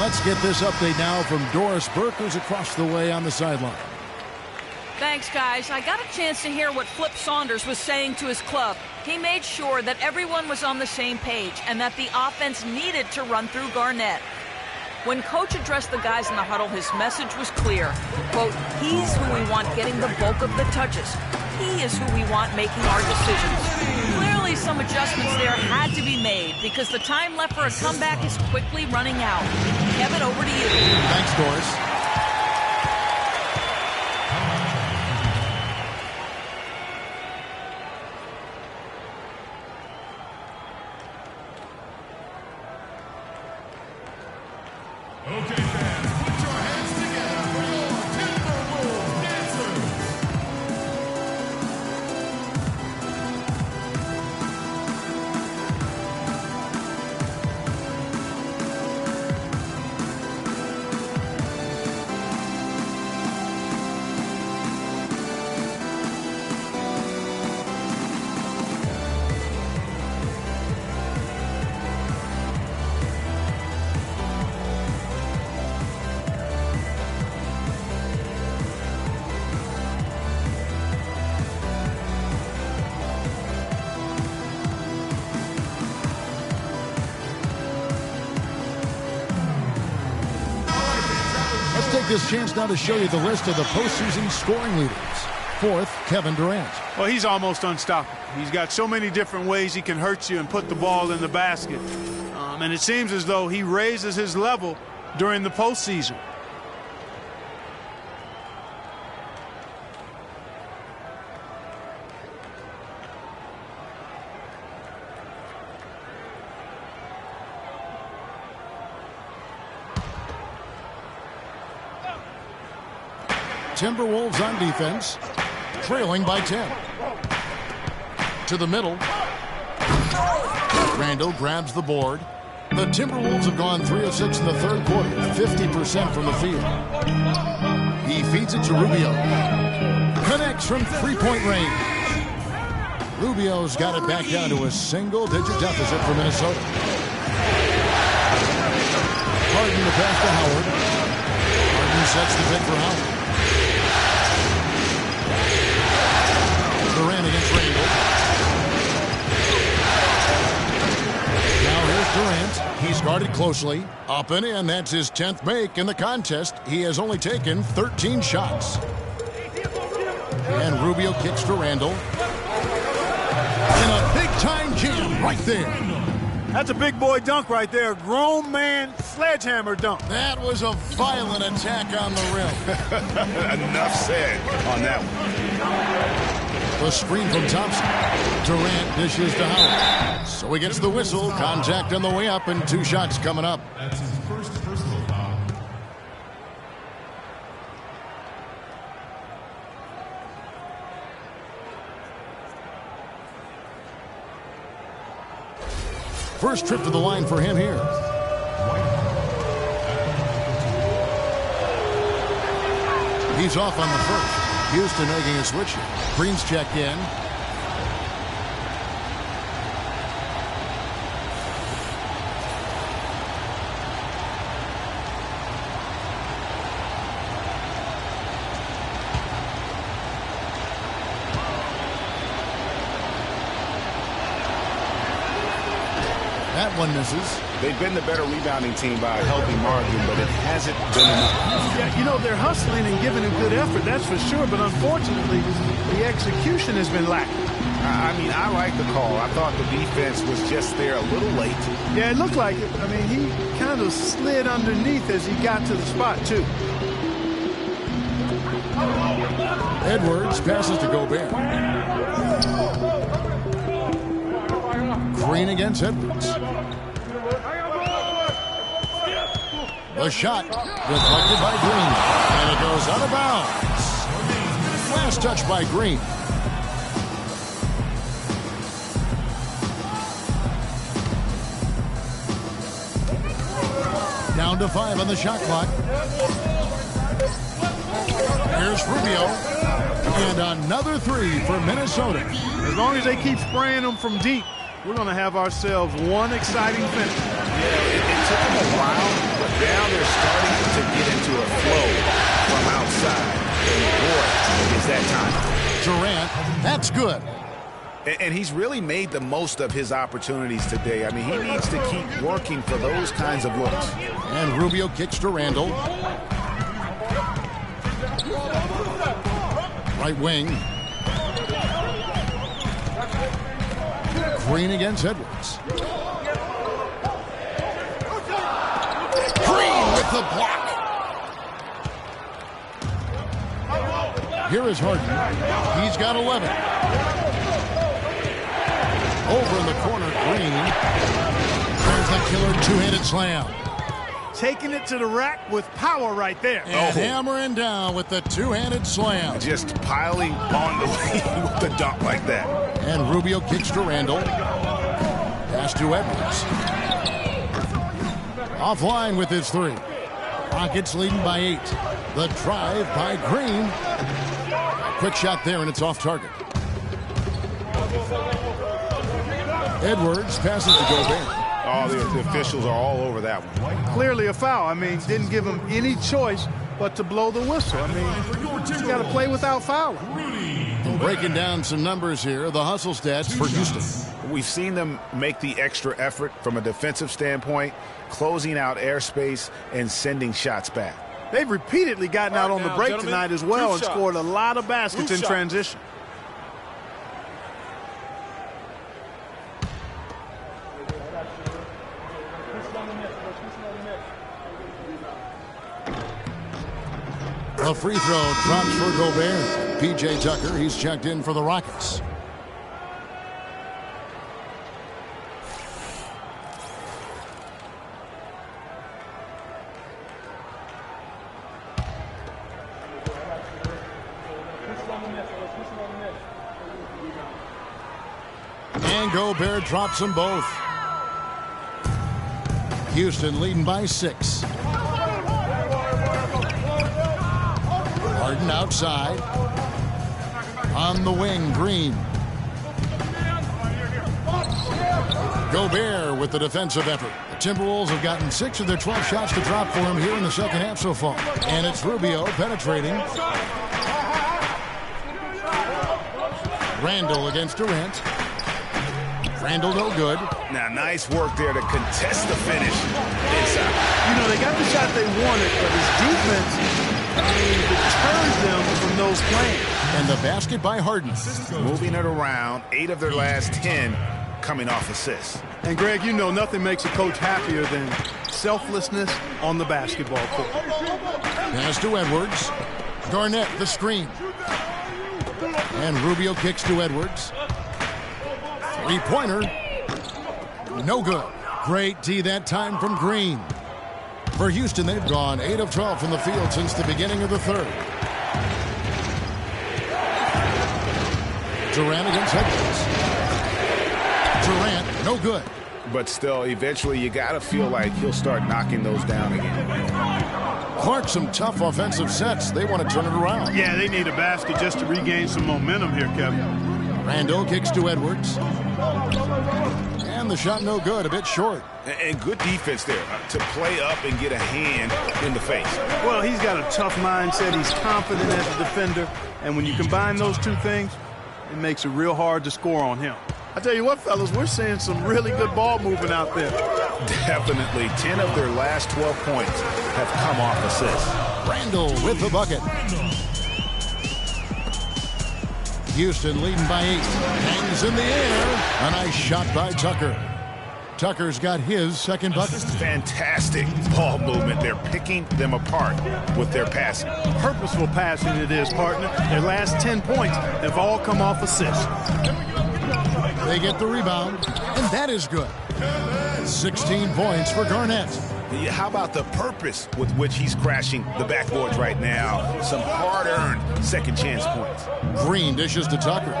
Let's get this update now from Doris Burke, who's across the way on the sideline. Thanks, guys. I got a chance to hear what Flip Saunders was saying to his club. He made sure that everyone was on the same page and that the offense needed to run through Garnett. When Coach addressed the guys in the huddle, his message was clear. Quote, he's who we want getting the bulk of the touches. He is who we want making our decisions. Clearly, some adjustments there had to be made because the time left for a comeback is quickly running out. Kevin, over to you. Thanks, Doris. Okay, fans, put your hands together for your Timberwolves dancers. Take this chance now to show you the list of the postseason scoring leaders. 4th, Kevin Durant. Well, he's almost unstoppable. He's got so many different ways he can hurt you and put the ball in the basket. And it seems as though he raises his level during the postseason. Timberwolves on defense, trailing by 10. To the middle. Randall grabs the board. The Timberwolves have gone 3 of 6 in the third quarter, 50% from the field. He feeds it to Rubio. Connects from three-point range. Rubio's got it back down to a single-digit deficit for Minnesota. Harden the pass to Howard. Harden sets the pick for Howard. Durant against Randall. Now here's Durant. He's guarded closely. Up and in. That's his 10th make in the contest. He has only taken 13 shots. And Rubio kicks to Randall. And a big-time jam right there. That's a big boy dunk right there. Grown man sledgehammer dunk. That was a violent attack on the rim. Enough said on that one. The screen from Thompson. Durant dishes to Howard. So he gets the whistle. Contact on the way up and 2 shots coming up. That's his first personal foul. First trip to the line for him here. He's off on the first. Houston making a switch. Green's checked in. That one misses. They've been the better rebounding team by a healthy margin, but it hasn't been enough. Yeah, you know, they're hustling and giving a good effort, that's for sure, but unfortunately, the execution has been lacking. I mean, I like the call. I thought the defense was just there a little late. Yeah, it looked like it. I mean, he kind of slid underneath as he got to the spot, too. Edwards passes to Gobert. Green against Edwards. The shot deflected by Green, and it goes out of bounds. Last touch by Green. Down to 5 on the shot clock. Here's Rubio. And another 3 for Minnesota. As long as they keep spraying them from deep, we're going to have ourselves one exciting finish. Yeah, it took them a while, but now they're starting to get into a flow from outside. And boy, is that time. Durant, that's good. And he's really made the most of his opportunities today. I mean, he needs to keep working for those kinds of looks. And Rubio kicks to Randall. Right wing. Green against Edwards. Green with the block. Here is Harden. He's got 11. Over in the corner, Green. There's the killer two-handed slam. Taking it to the rack with power right there. And hammering down with the two-handed slam. Just piling on the lane with the dunk like that. And Rubio kicks to Randall. Pass to Edwards. Offline with his 3. Rockets leading by 8. The drive by Green. Quick shot there, and it's off target. Edwards passes to Gobert. Oh, the officials are all over that one. Clearly a foul. I mean, didn't give him any choice but to blow the whistle. I mean, he's got to play without fouling. Breaking down some numbers here, the hustle stats for Houston. We've seen them make the extra effort from a defensive standpoint, closing out airspace and sending shots back. They've repeatedly gotten out on the break tonight as well and scored a lot of baskets in transition. A free throw drops for Gobert. P.J. Tucker, he's checked in for the Rockets. And Gobert drops them both. Houston leading by 6. Harden outside. On the wing, Green. Gobert with the defensive effort. The Timberwolves have gotten 6 of their 12 shots to drop for him here in the second half so far. And it's Rubio penetrating. Randall against Durant. Randall no good. Now, nice work there to contest the finish inside. You know, they got the shot they wanted, but his defense, deters them from those plays. And the basket by Harden. Moving it around, 8 of their last 10 coming off assists. And, Greg, you know nothing makes a coach happier than selflessness on the basketball court. Pass to Edwards. Garnett, the screen. And Rubio kicks to Edwards. Three-pointer. No good. Great D that time from Green. For Houston, they've gone 8 of 12 from the field since the beginning of the third. Durant against Edwards. Durant, no good. But still, eventually you got to feel like he'll start knocking those down again. Clark, some tough offensive sets. They want to turn it around. Yeah, they need a basket just to regain some momentum here, Kevin. Randall kicks to Edwards. And the shot no good, a bit short. And good defense there to play up and get a hand in the face. Well, he's got a tough mindset. He's confident as a defender. And when you combine those two things, it makes it real hard to score on him. I tell you what, fellas, we're seeing some really good ball movement out there. Definitely. 10 of their last 12 points have come off assists. Randall with the bucket. Houston leading by 8. Hangs in the air. A nice shot by Tucker. Tucker's got his second bucket. Fantastic ball movement. They're picking them apart with their passing. Purposeful passing it is, partner. Their last 10 points have all come off assists. They get the rebound, and that is good. 16 points for Garnett. How about the purpose with which he's crashing the backboards right now? Some hard-earned second chance points. Green dishes to Tucker.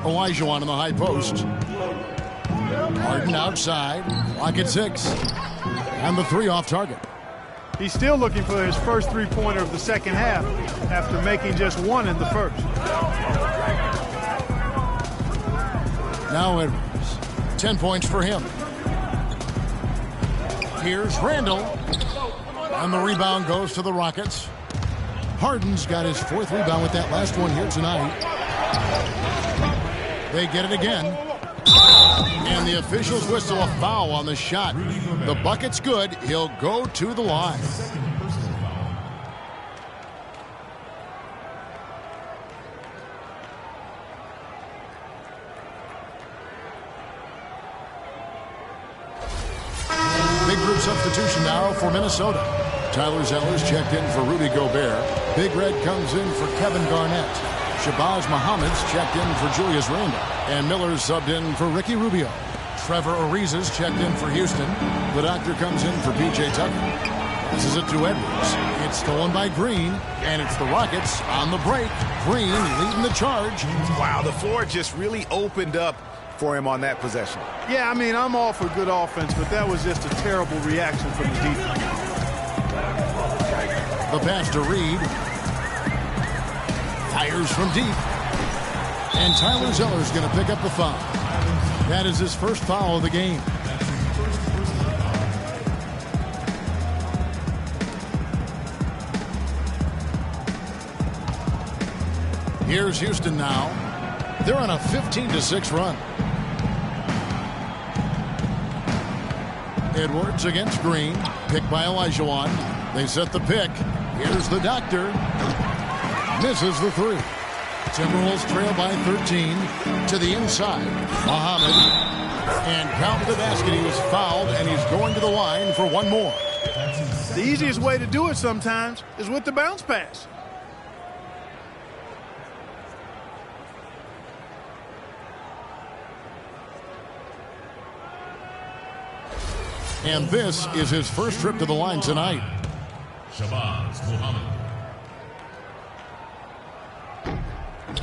Olajuwon in the high post. Harden outside. Lock at 6. And the 3 off target. He's still looking for his first three-pointer of the second half after making just one in the first. Now Edwards. 10 points for him. Here's Randall. And the rebound goes to the Rockets. Harden's got his 4th rebound with that last one here tonight. They get it again. And the officials whistle a foul on the shot. The bucket's good. He'll go to the line. Big group substitution now for Minnesota. Tyler Zeller's checked in for Rudy Gobert. Big Red comes in for Kevin Garnett. Shabazz Muhammad's checked in for Julius Randle. And Miller's subbed in for Ricky Rubio. Trevor Ariza's checked in for Houston. The doctor comes in for P.J. Tucker. Passes it to Edwards. It's stolen by Green. And it's the Rockets on the break. Green leading the charge. Wow, the floor just really opened up for him on that possession. Yeah, I mean, I'm all for good offense, but that was just a terrible reaction from the defense. The pass to Reed. Fires from deep. And Tyler Zeller's going to pick up the foul. That is his first foul of the game. Here's Houston now. They're on a 15-6 run. Edwards against Green. Picked by Olajuwon. They set the pick. Here's the doctor. Misses the 3. Timberwolves trail by 13 to the inside. Muhammad. And count the basket. He was fouled, and he's going to the line for one more. The easiest way to do it sometimes is with the bounce pass. And this is his first trip to the line tonight. Shabazz Muhammad.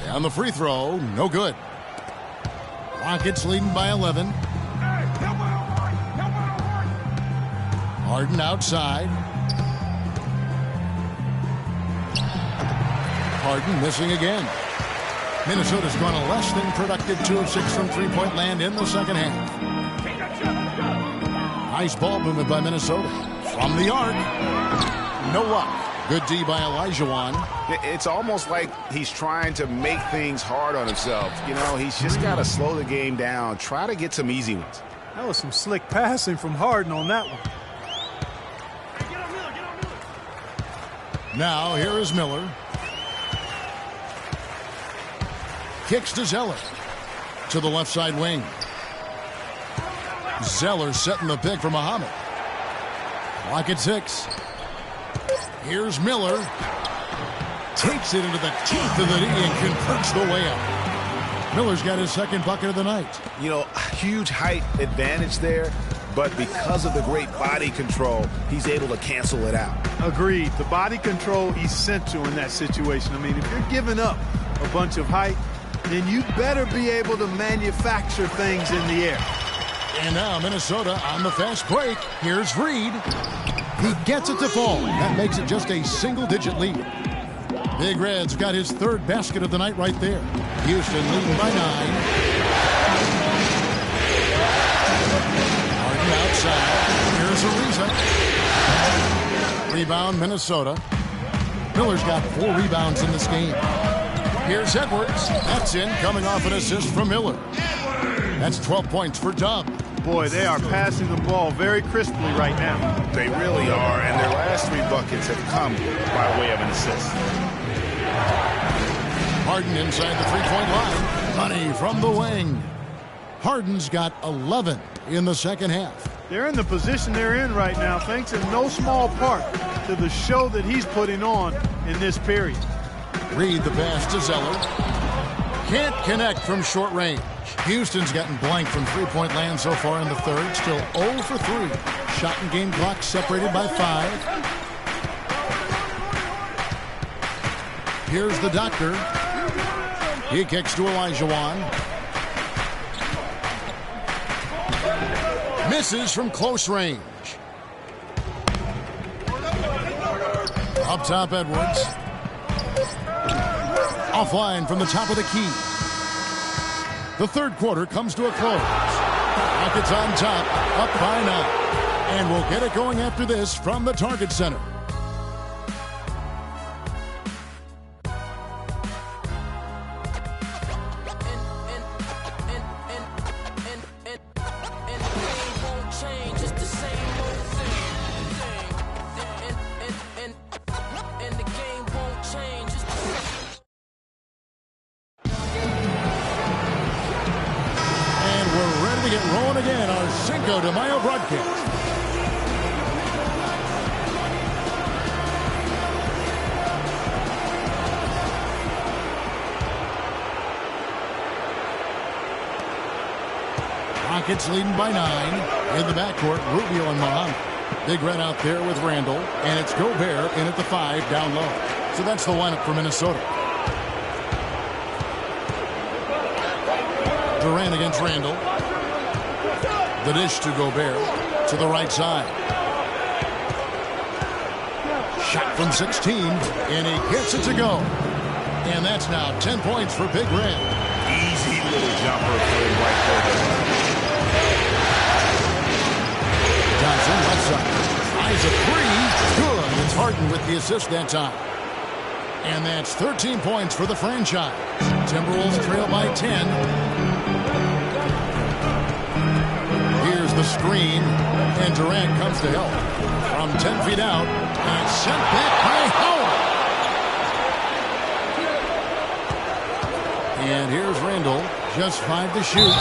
And the free throw, no good. Rockets leading by 11. Harden outside. Harden missing again. Minnesota's gone a less than productive 2 of 6 from three-point land in the second half. Nice ball movement by Minnesota. From the arc. No luck. Good D by Olajuwon. It's almost like he's trying to make things hard on himself. You know, he's just got to slow the game down. Try to get some easy ones. That was some slick passing from Harden on that one. Now here is Miller. Kicks to Zeller. To the left side wing. Zeller setting the pick for Muhammad. Clock at 6. Here's Miller. Takes it into the teeth of the knee and converts the layup. Miller's got his second bucket of the night. You know, huge height advantage there, but because of the great body control, he's able to cancel it out. Agreed. The body control essential in that situation. I mean, if you're giving up a a bunch of height, then you better be able to manufacture things in the air. And now Minnesota on the fast break. Here's Reed. He gets it to fall. That makes it just a single-digit lead. Big Red's got his third basket of the night right there. Houston leading by 9. Harden outside. Here's Ariza. Rebound Minnesota. Miller's got 4 rebounds in this game. Here's Edwards. That's in, coming off an assist from Miller. That's 12 points for Dub. Boy, they are passing the ball very crisply right now. They really are, and their last 3 buckets have come by way of an assist. Harden inside the three-point line. Money from the wing. Harden's got 11 in the second half. They're in the position they're in right now thanks in no small part to the show that he's putting on in this period. Reed the pass to Zeller. Can't connect from short range. Houston's gotten blank from three-point land so far in the third. Still 0 for 3. Shot and game clock separated by 5. Here's the doctor. He kicks to Olajuwon. Misses from close range. Up top, Edwards. Offline from the top of the key. The third quarter comes to a close. Rockets on top, up by 9. And we'll get it going after this from the Target Center. Rockets leading by 9. In the backcourt, Rubio and Muhammad. Big Red out there with Randall. And it's Gobert in at the 5 down low. So that's the lineup for Minnesota. Durant against Randall. The dish to Gobert. To the right side. Shot from 16. And he gets it to go. And that's now 10 points for Big Red. Easy little jumper for him right there. Johnson left side. Eyes a 3. Good. It's Harden with the assist that time. And that's 13 points for the franchise. Timberwolves trail by 10. Here's the screen. And Durant comes to help. From 10 feet out. And sent back by Howard. And here's Randall. Just 5 to shoot.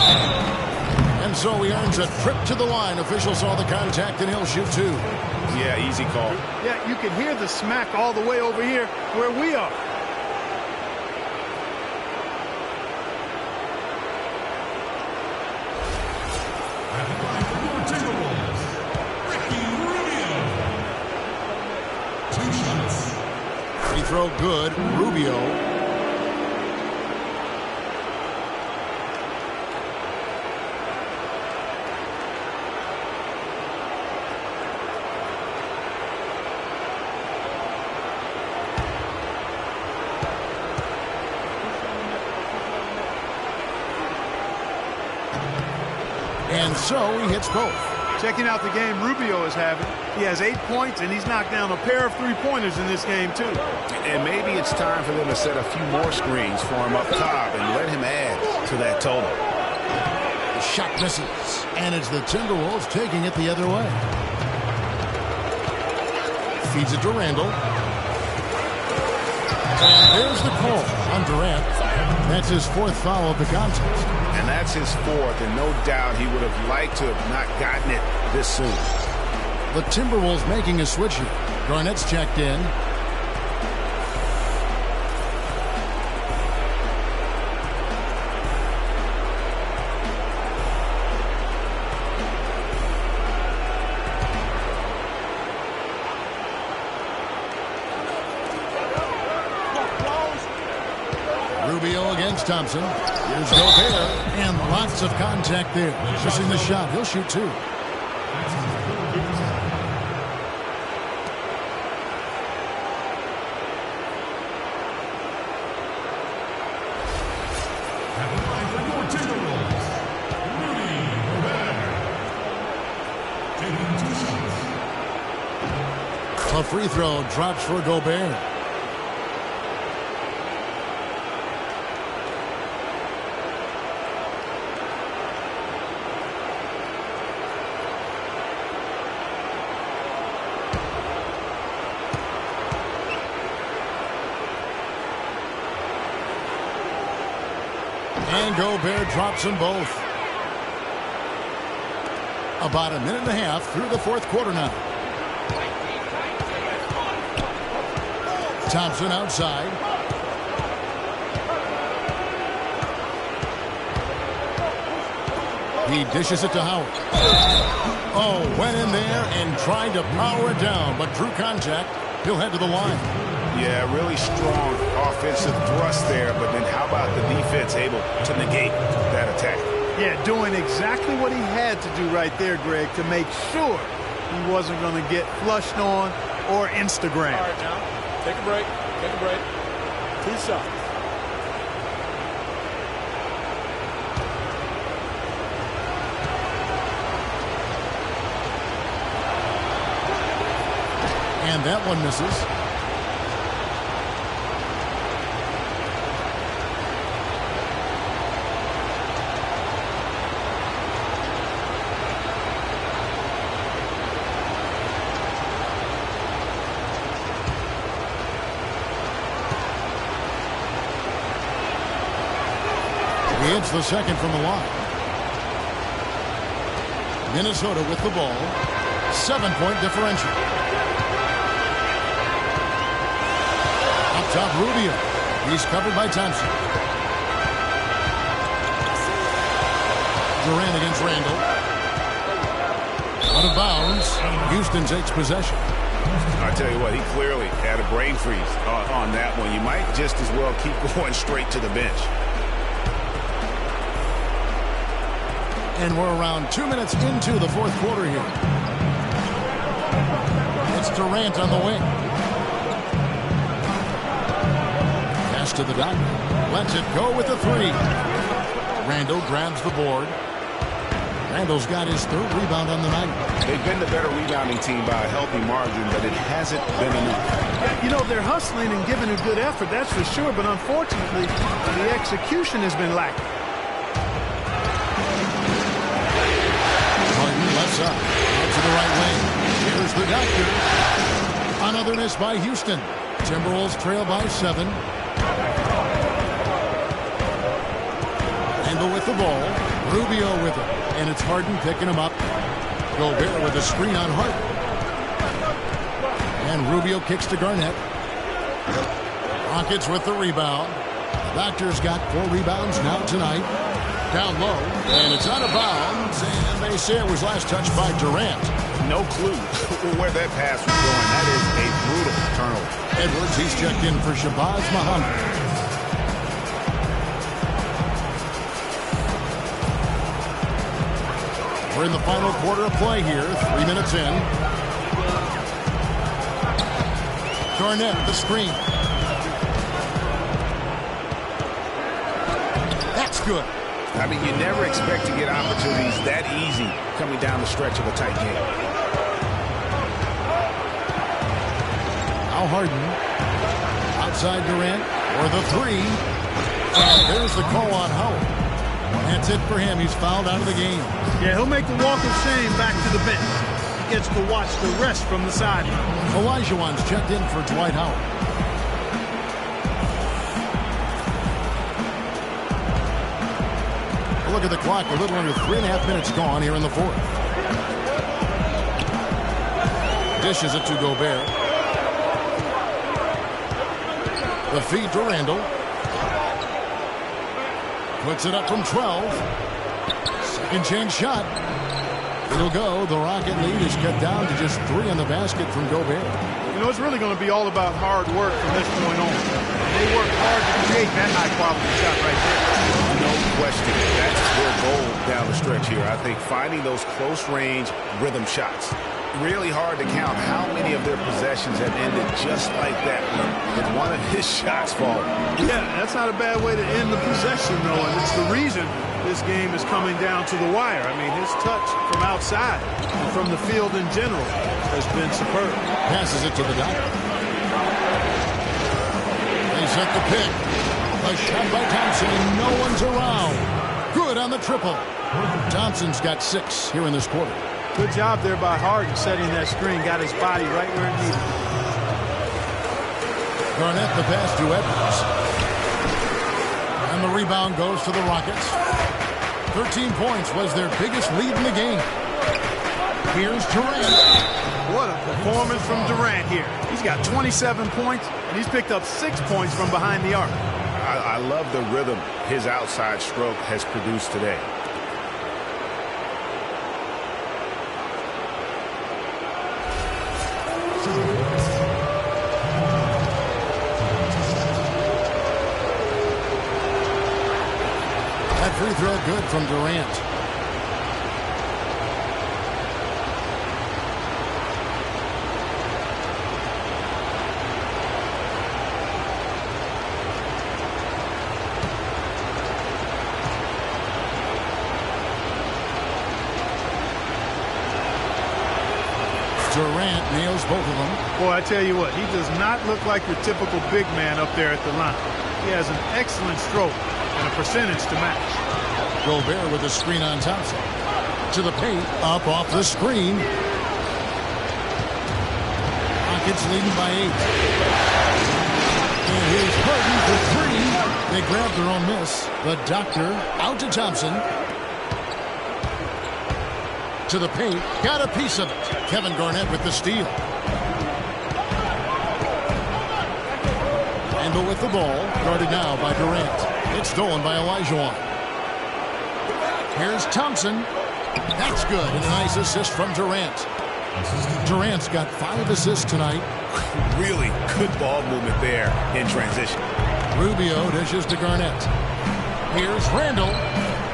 And so he earns a trip to the line. Official saw the contact, and he'll shoot 2. Yeah, easy call. Yeah, you can hear the smack all the way over here where we are. At the line for your Timberwolves, Ricky Rubio. 2 shots. Free throw good. Rubio. And so he hits both. Checking out the game Rubio is having. He has 8 points, and he's knocked down a pair of three-pointers in this game, too. And maybe it's time for them to set a few more screens for him up top and let him add to that total. The shot misses. And it's the Timberwolves taking it the other way. Feeds it to Randall. And there's the call on Durant. That's his 4th foul of the contest. And that's his 4th, and no doubt he would have liked to have not gotten it this soon. The Timberwolves making a switch here. Garnett's checked in. against Thompson. Here's Gobert, and lots of contact there. Missing the shot. He'll shoot 2. A free throw drops for Gobert. And Gobert drops them both. About a minute and a half through the fourth quarter now. Thompson outside. He dishes it to Howard. Oh, went in there and tried to power it down, but drew contact. He'll head to the line. Yeah, really strong offensive thrust there, but then how about the defense able to negate that attack? Yeah, doing exactly what he had to do right there, Greg, to make sure he wasn't going to get flushed on or Instagram. All right, now, take a break. Take a break. 2 shots. And that one misses. He hits the second from the line. Minnesota with the ball. 7-point differential. Up top, Rubio. He's covered by Thompson. Durant against Randall. Out of bounds. Houston takes possession. I tell you what, he clearly had a brain freeze on that one. You might just as well keep going straight to the bench. And we're around 2 minutes into the fourth quarter here. It's Durant on the wing. Pass to the doctor. Lets it go with the 3. Randall grabs the board. Randall's got his 3rd rebound on the night. They've been the better rebounding team by a healthy margin, but it hasn't been enough. Yeah, you know, they're hustling and giving a good effort, that's for sure, but unfortunately, the execution has been lacking. Left side, out to the right wing. Here's the doctor. Another miss by Houston. Timberwolves trail by 7. Randall with the ball. Rubio with it. And it's Harden picking him up. Gobert with a screen on Harden. And Rubio kicks to Garnett. Rockets with the rebound. The Doctor's got 4 rebounds now tonight. Down low, and it's out of bounds, and they say it was last touched by Durant. No clue where that pass was going. That is a brutal turnover. Edwards, he's checked in for Shabazz Muhammad. We're in the final quarter of play here, 3 minutes in. Garnett, the screen. That's good. I mean, you never expect to get opportunities that easy coming down the stretch of a tight game. Now Harden. Outside Durant for the 3. And there's the call on Howard. That's it for him. He's fouled out of the game. Yeah, he'll make the walk of shame back to the bench. He gets to watch the rest from the sideline. Olajuwon's checked in for Dwight Howard. Look at the clock, a little under 3.5 minutes gone here in the fourth. Dishes it to Gobert. The feed to Randall. Puts it up from 12. Second chance shot. It'll go. The Rocket lead is cut down to just 3 on the basket from Gobert. You know, it's really going to be all about hard work from this point on. They work hard to create that high-quality shot right there. No question. That's their goal down the stretch here. I think finding those close-range rhythm shots. Really hard to count how many of their possessions have ended just like that with one of his shots falling. Yeah, that's not a bad way to end the possession, though, and it's the reason this game is coming down to the wire. I mean, his touch from outside and from the field in general has been superb. Passes it to the doctor. They set the pick. A shot by Thompson, and no one's around. Good on the triple. Thompson's got 6 here in this quarter. Good job there by Harden setting that screen. Got his body right where it needed. Garnett the pass to Edwards. And the rebound goes to the Rockets. 13 points was their biggest lead in the game. Here's Durant. What a performance from Durant here. He's got 27 points, and he's picked up 6 points from behind the arc. I love the rhythm his outside stroke has produced today. That free throw good from Durant. Durant nails both of them. Boy, I tell you what, he does not look like your typical big man up there at the line. He has an excellent stroke and a percentage to match. Gobert with a screen on Thompson. To the paint, up off the screen. Rockets leading by 8. And here's Harden for 3. They grab their own miss. The doctor out to Thompson. To the paint, got a piece of it. Kevin Garnett with the steal. Randle with the ball, guarded now by Durant. It's stolen by Olajuwon. Here's Thompson. That's good, and a nice assist from Durant. Durant's got 5 assists tonight. Really good ball movement there in transition. Rubio dishes to Garnett. Here's Randle.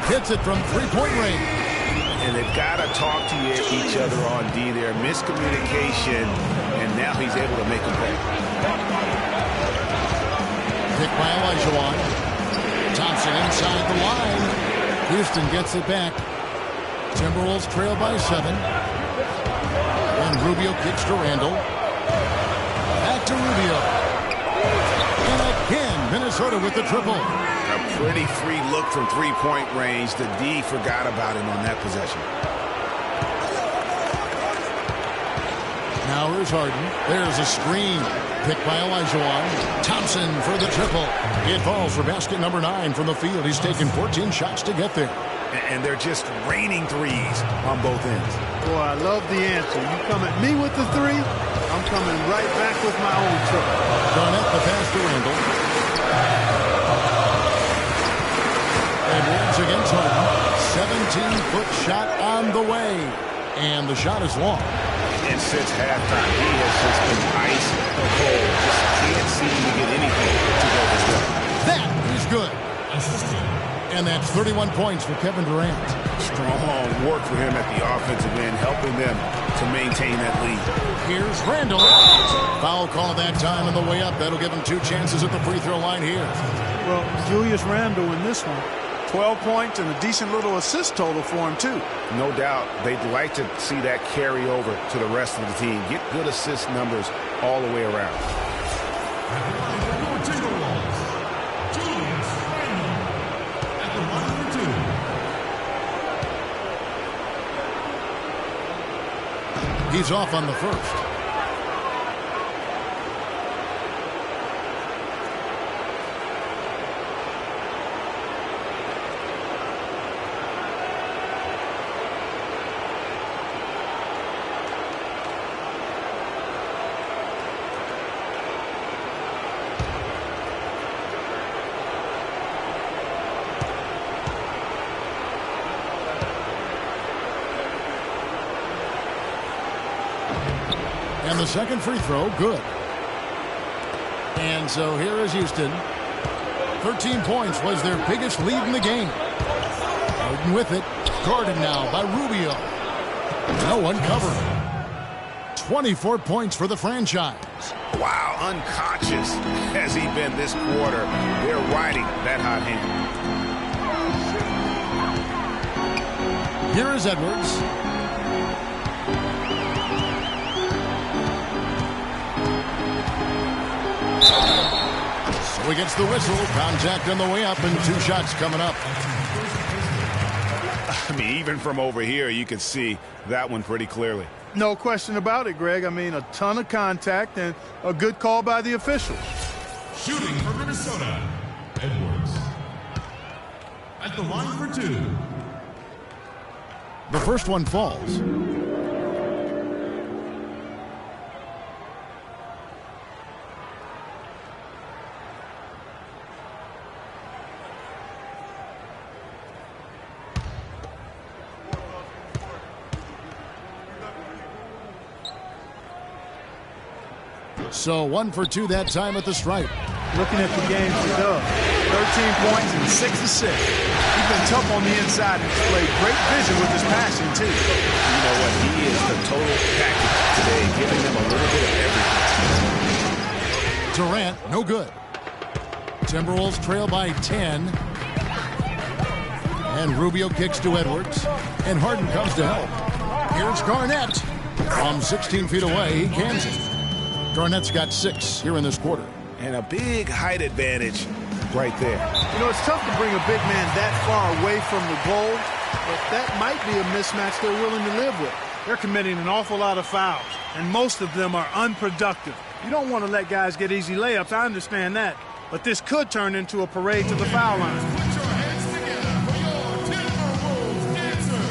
Hits it from three-point range. And they've got to talk to each other on D there. Miscommunication, and now he's able to make them pay. Picked by Olajuwon. Thompson inside the line. Houston gets it back. Timberwolves trail by 7. And Rubio kicks to Randle. Back to Rubio. And again, Minnesota with the triple. A pretty free look from three-point range. The D forgot about him on that possession. Now here's Harden. There's a screen. Picked by Olajuwon. Thompson for the triple. It falls for basket number 9 from the field. He's taken 14 shots to get there. And they're just raining threes on both ends. Boy, I love the answer. You come at me with the 3, I'm coming right back with my own triple. Garnett the pass to Randle. Edwards against Harden. 17-foot shot on the way. And the shot is long. And since halftime, he has just been ice cold. Just can't seem to get anything to go his way. That is good. And that's 31 points for Kevin Durant. Strong work for him at the offensive end, helping them to maintain that lead. Here's Randle. Foul call that time on the way up. That'll give him 2 chances at the free throw line here. Well, Julius Randle in this one. 12 points and a decent little assist total for him, too. No doubt they'd like to see that carry over to the rest of the team. Get good assist numbers all the way around. He's off on the first. And the second free throw, good. And so here is Houston. 13 points was their biggest lead in the game. Harden with it. Guarded now by Rubio. No one covered. 24 points for the franchise. Wow, unconscious has he been this quarter. They're riding that hot hand. Here is Edwards. So he gets the whistle. Contact on the way up and 2 shots coming up. I mean, even from over here, you can see that one pretty clearly. No question about it, Greg. I mean, a ton of contact and a good call by the officials. Shooting for Minnesota, Edwards. At the line for 2. The first one falls. So 1 for 2 that time at the stripe. Looking at the game for Dub. 13 points and 6 assists. He's been tough on the inside and displayed great vision with his passing, too. You know what? He is the total package today, giving them a little bit of everything. Durant, no good. Timberwolves trail by 10. And Rubio kicks to Edwards. And Harden comes to help. Here's Garnett. From 16 feet away, he cans it. Garnett's got 6 here in this quarter. And a big height advantage right there. You know, it's tough to bring a big man that far away from the goal, but that might be a mismatch they're willing to live with. They're committing an awful lot of fouls, and most of them are unproductive. You don't want to let guys get easy layups, I understand that, but this could turn into a parade to the foul line. Put your hands together for your Timberwolves dancers.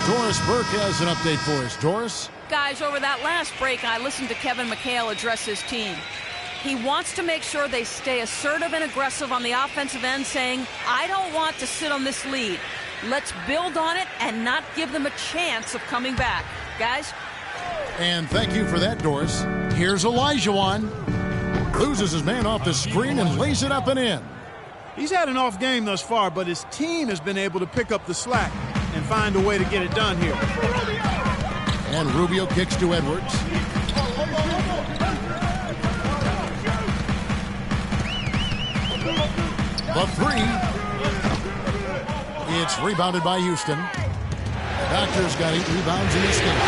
Doris Burke has an update for us. Doris? Guys, over that last break, I listened to Kevin McHale address his team. He wants to make sure they stay assertive and aggressive on the offensive end, saying, I don't want to sit on this lead. Let's build on it and not give them a chance of coming back. Guys? And thank you for that, Doris. Here's Olajuwon. Loses his man off the screen and lays it up and in. He's had an off game thus far, but his team has been able to pick up the slack and find a way to get it done here. And Rubio kicks to Edwards. The 3. It's rebounded by Houston. Doctor's got 8 rebounds in this game.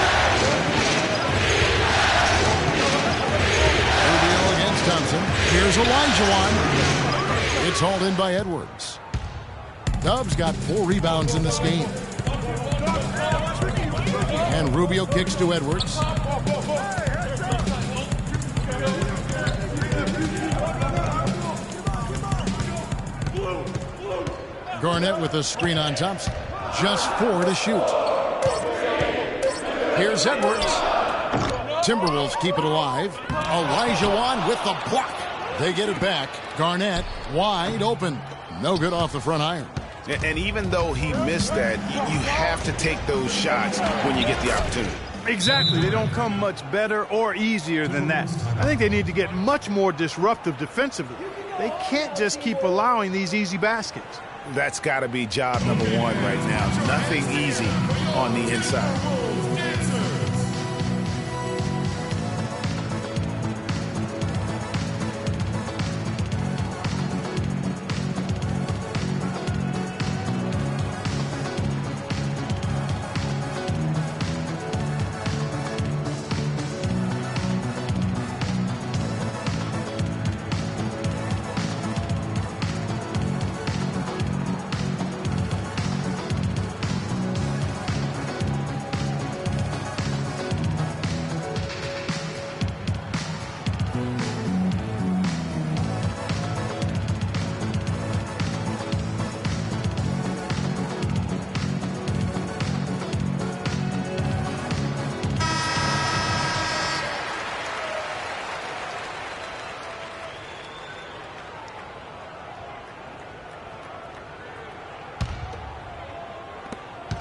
Rubio against Thompson. Here's Olajuwon. It's hauled in by Edwards. Dub's got 4 rebounds in this game. And Rubio kicks to Edwards. Garnett with a screen on Thompson. Just 4 to shoot. Here's Edwards. Timberwolves keep it alive. Olajuwon with the block. They get it back. Garnett wide open. No good off the front iron. And even though he missed that, you have to take those shots when you get the opportunity. Exactly. They don't come much better or easier than that. I think they need to get much more disruptive defensively. They can't just keep allowing these easy baskets. That's got to be job number 1 right now. There's nothing easy on the inside.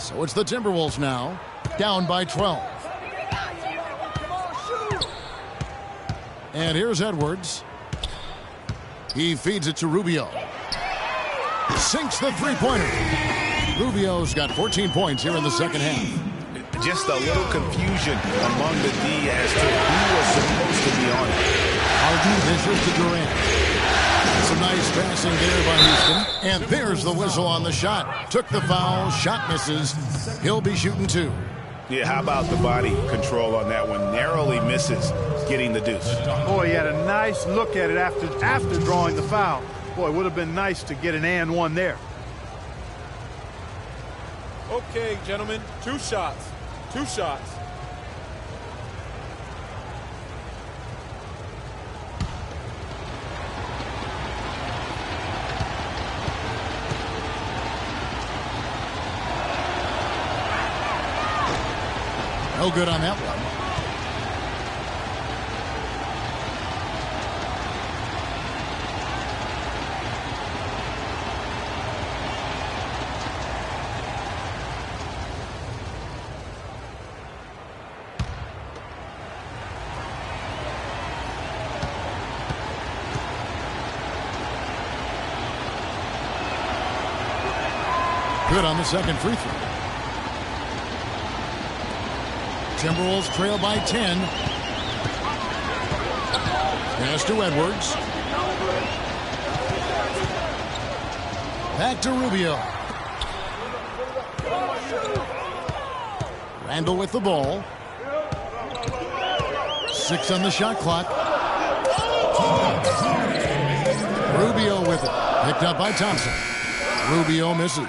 So it's the Timberwolves now, down by 12. And here's Edwards. He feeds it to Rubio. Sinks the three-pointer. Rubio's got 14 points here in the second half. Just a little confusion among the D as to who was supposed to be on it. Harden dishes to Durant. Some nice passing there by Houston. And there's the whistle on the shot. Took the foul. Shot misses. He'll be shooting 2. Yeah, how about the body control on that one? Narrowly misses getting the deuce. Boy, he had a nice look at it after drawing the foul. Boy, it would have been nice to get an and one there. Okay, gentlemen, 2 shots. 2 shots. No good on that one. Good on the second free throw. Timberwolves trail by 10. Pass to Edwards. Back to Rubio. Randall with the ball. 6 on the shot clock. Rubio with it. Picked up by Thompson. Rubio misses.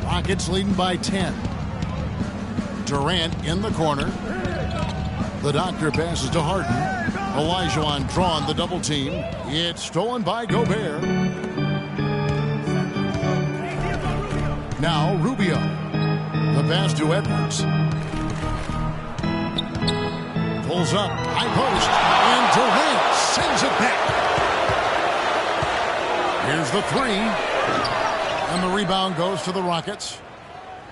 Rockets leading by 10. Durant in the corner. The doctor passes to Harden. Olajuwon drawn the double team. It's stolen by Gobert. Now Rubio. The pass to Edwards. Pulls up. High post. And Durant sends it back. Here's the 3. And the rebound goes to the Rockets.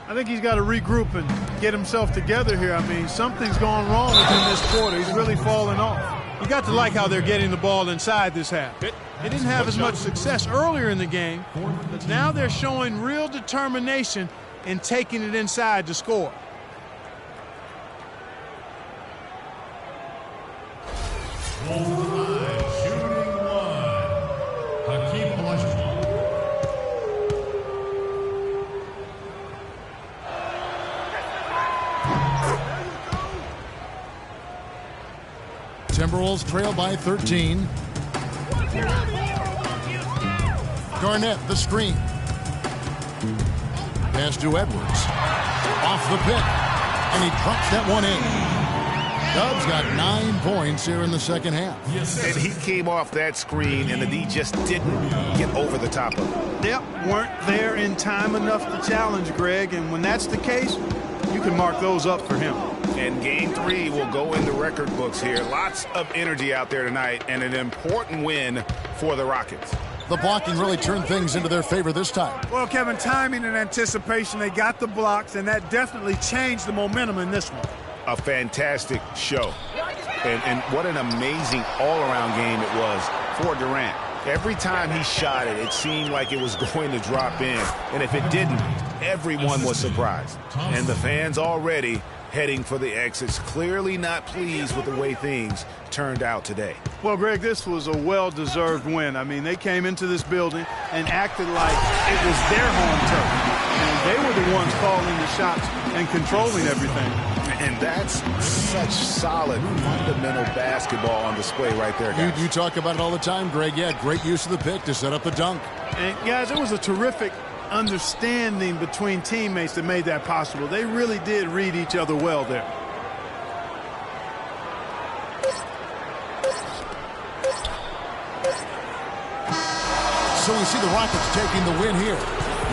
I think he's got to regroup and get himself together here. I mean, something's gone wrong with him this quarter. He's really falling off. You got to like how they're getting the ball inside this half. They didn't have as much success earlier in the game, but now they're showing real determination in taking it inside to score. Timberwolves trail by 13. Garnett, the screen. Pass to Edwards. Off the pick. And he drops that one in. Dubs got 9 points here in the second half. And he came off that screen, and the D just didn't get over the top of it. Yep, weren't there in time enough to challenge Greg, and when that's the case, you can mark those up for him. And game 3 will go in the record books here. Lots of energy out there tonight, and an important win for the Rockets. The blocking really turned things into their favor this time. Well, Kevin, timing and anticipation, they got the blocks, and that definitely changed the momentum in this one. A fantastic show. And what an amazing all-around game it was for Durant. Every time he shot it, it seemed like it was going to drop in. And if it didn't, everyone was surprised. And the fans already heading for the exits, clearly not pleased with the way things turned out today. Well, Greg, this was a well-deserved win. I mean, they came into this building and acted like it was their home turf. And they were the ones calling the shots and controlling everything. And that's such solid, fundamental basketball on display right there, guys. You talk about it all the time, Greg. Yeah, great use of the pick to set up the dunk. And, guys, it was a terrific understanding between teammates that made that possible. They really did read each other well there. So we see the Rockets taking the win here.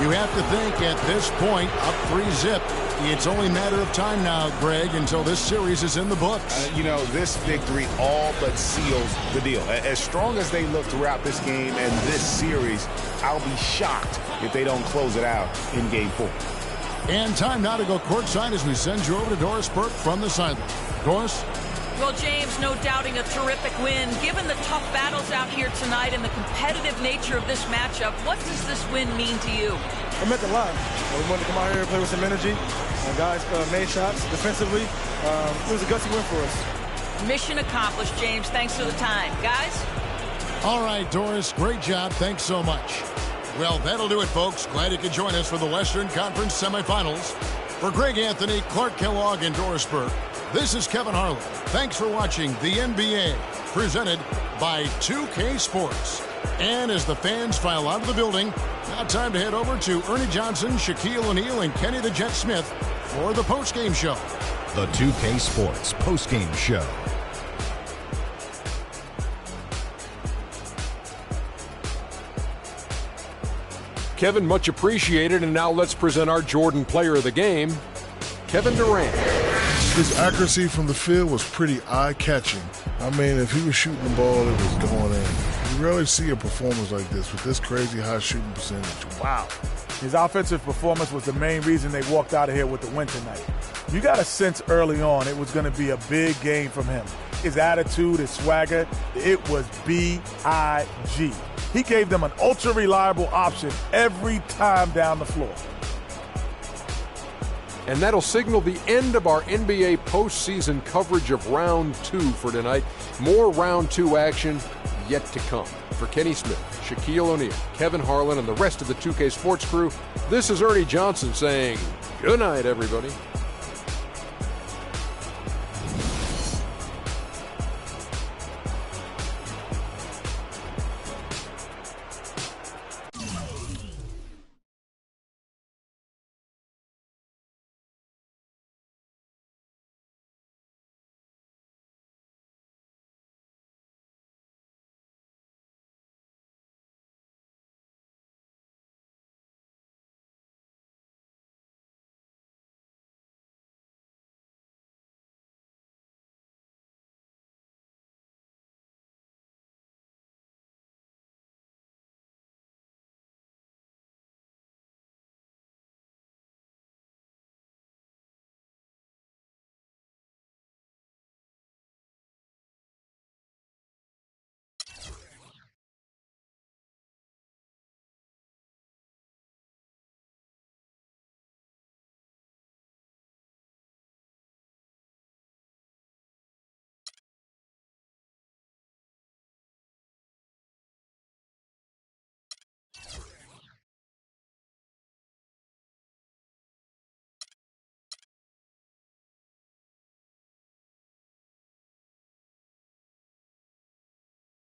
You have to think at this point, up 3-zip. It's only a matter of time now, Greg, until this series is in the books. You know, this victory all but seals the deal. As strong as they look throughout this game and this series, I'll be shocked if they don't close it out in Game 4. And time now to go courtside as we send you over to Doris Burke from the sideline. Doris? Well, James, no doubting a terrific win. Given the tough battles out here tonight and the competitive nature of this matchup, what does this win mean to you? It meant a lot. We wanted to come out here and play with some energy. Guys made shots defensively. It was a gutsy win for us. Mission accomplished, James. Thanks for the time. Guys? All right, Doris, great job. Thanks so much. Well, that'll do it, folks. Glad you could join us for the Western Conference semifinals. For Greg Anthony, Clark Kellogg, and Doris Burke, this is Kevin Harlan. Thanks for watching the NBA, presented by 2K Sports. And as the fans file out of the building, now time to head over to Ernie Johnson, Shaquille O'Neal, and Kenny the Jet Smith for the postgame show. The 2K Sports postgame show. Kevin, much appreciated. And now let's present our Jordan player of the game, Kevin Durant. His accuracy from the field was pretty eye-catching. I mean, if he was shooting the ball, it was going in. You rarely see a performance like this with this crazy high shooting percentage. Wow. His offensive performance was the main reason they walked out of here with the win tonight. You got a sense early on it was going to be a big game from him. His attitude, his swagger, it was B-I-G. He gave them an ultra-reliable option every time down the floor. And that'll signal the end of our NBA postseason coverage of Round 2 for tonight. More Round 2 action yet to come. For Kenny Smith, Shaquille O'Neal, Kevin Harlan, and the rest of the 2K Sports crew, this is Ernie Johnson saying good night, everybody.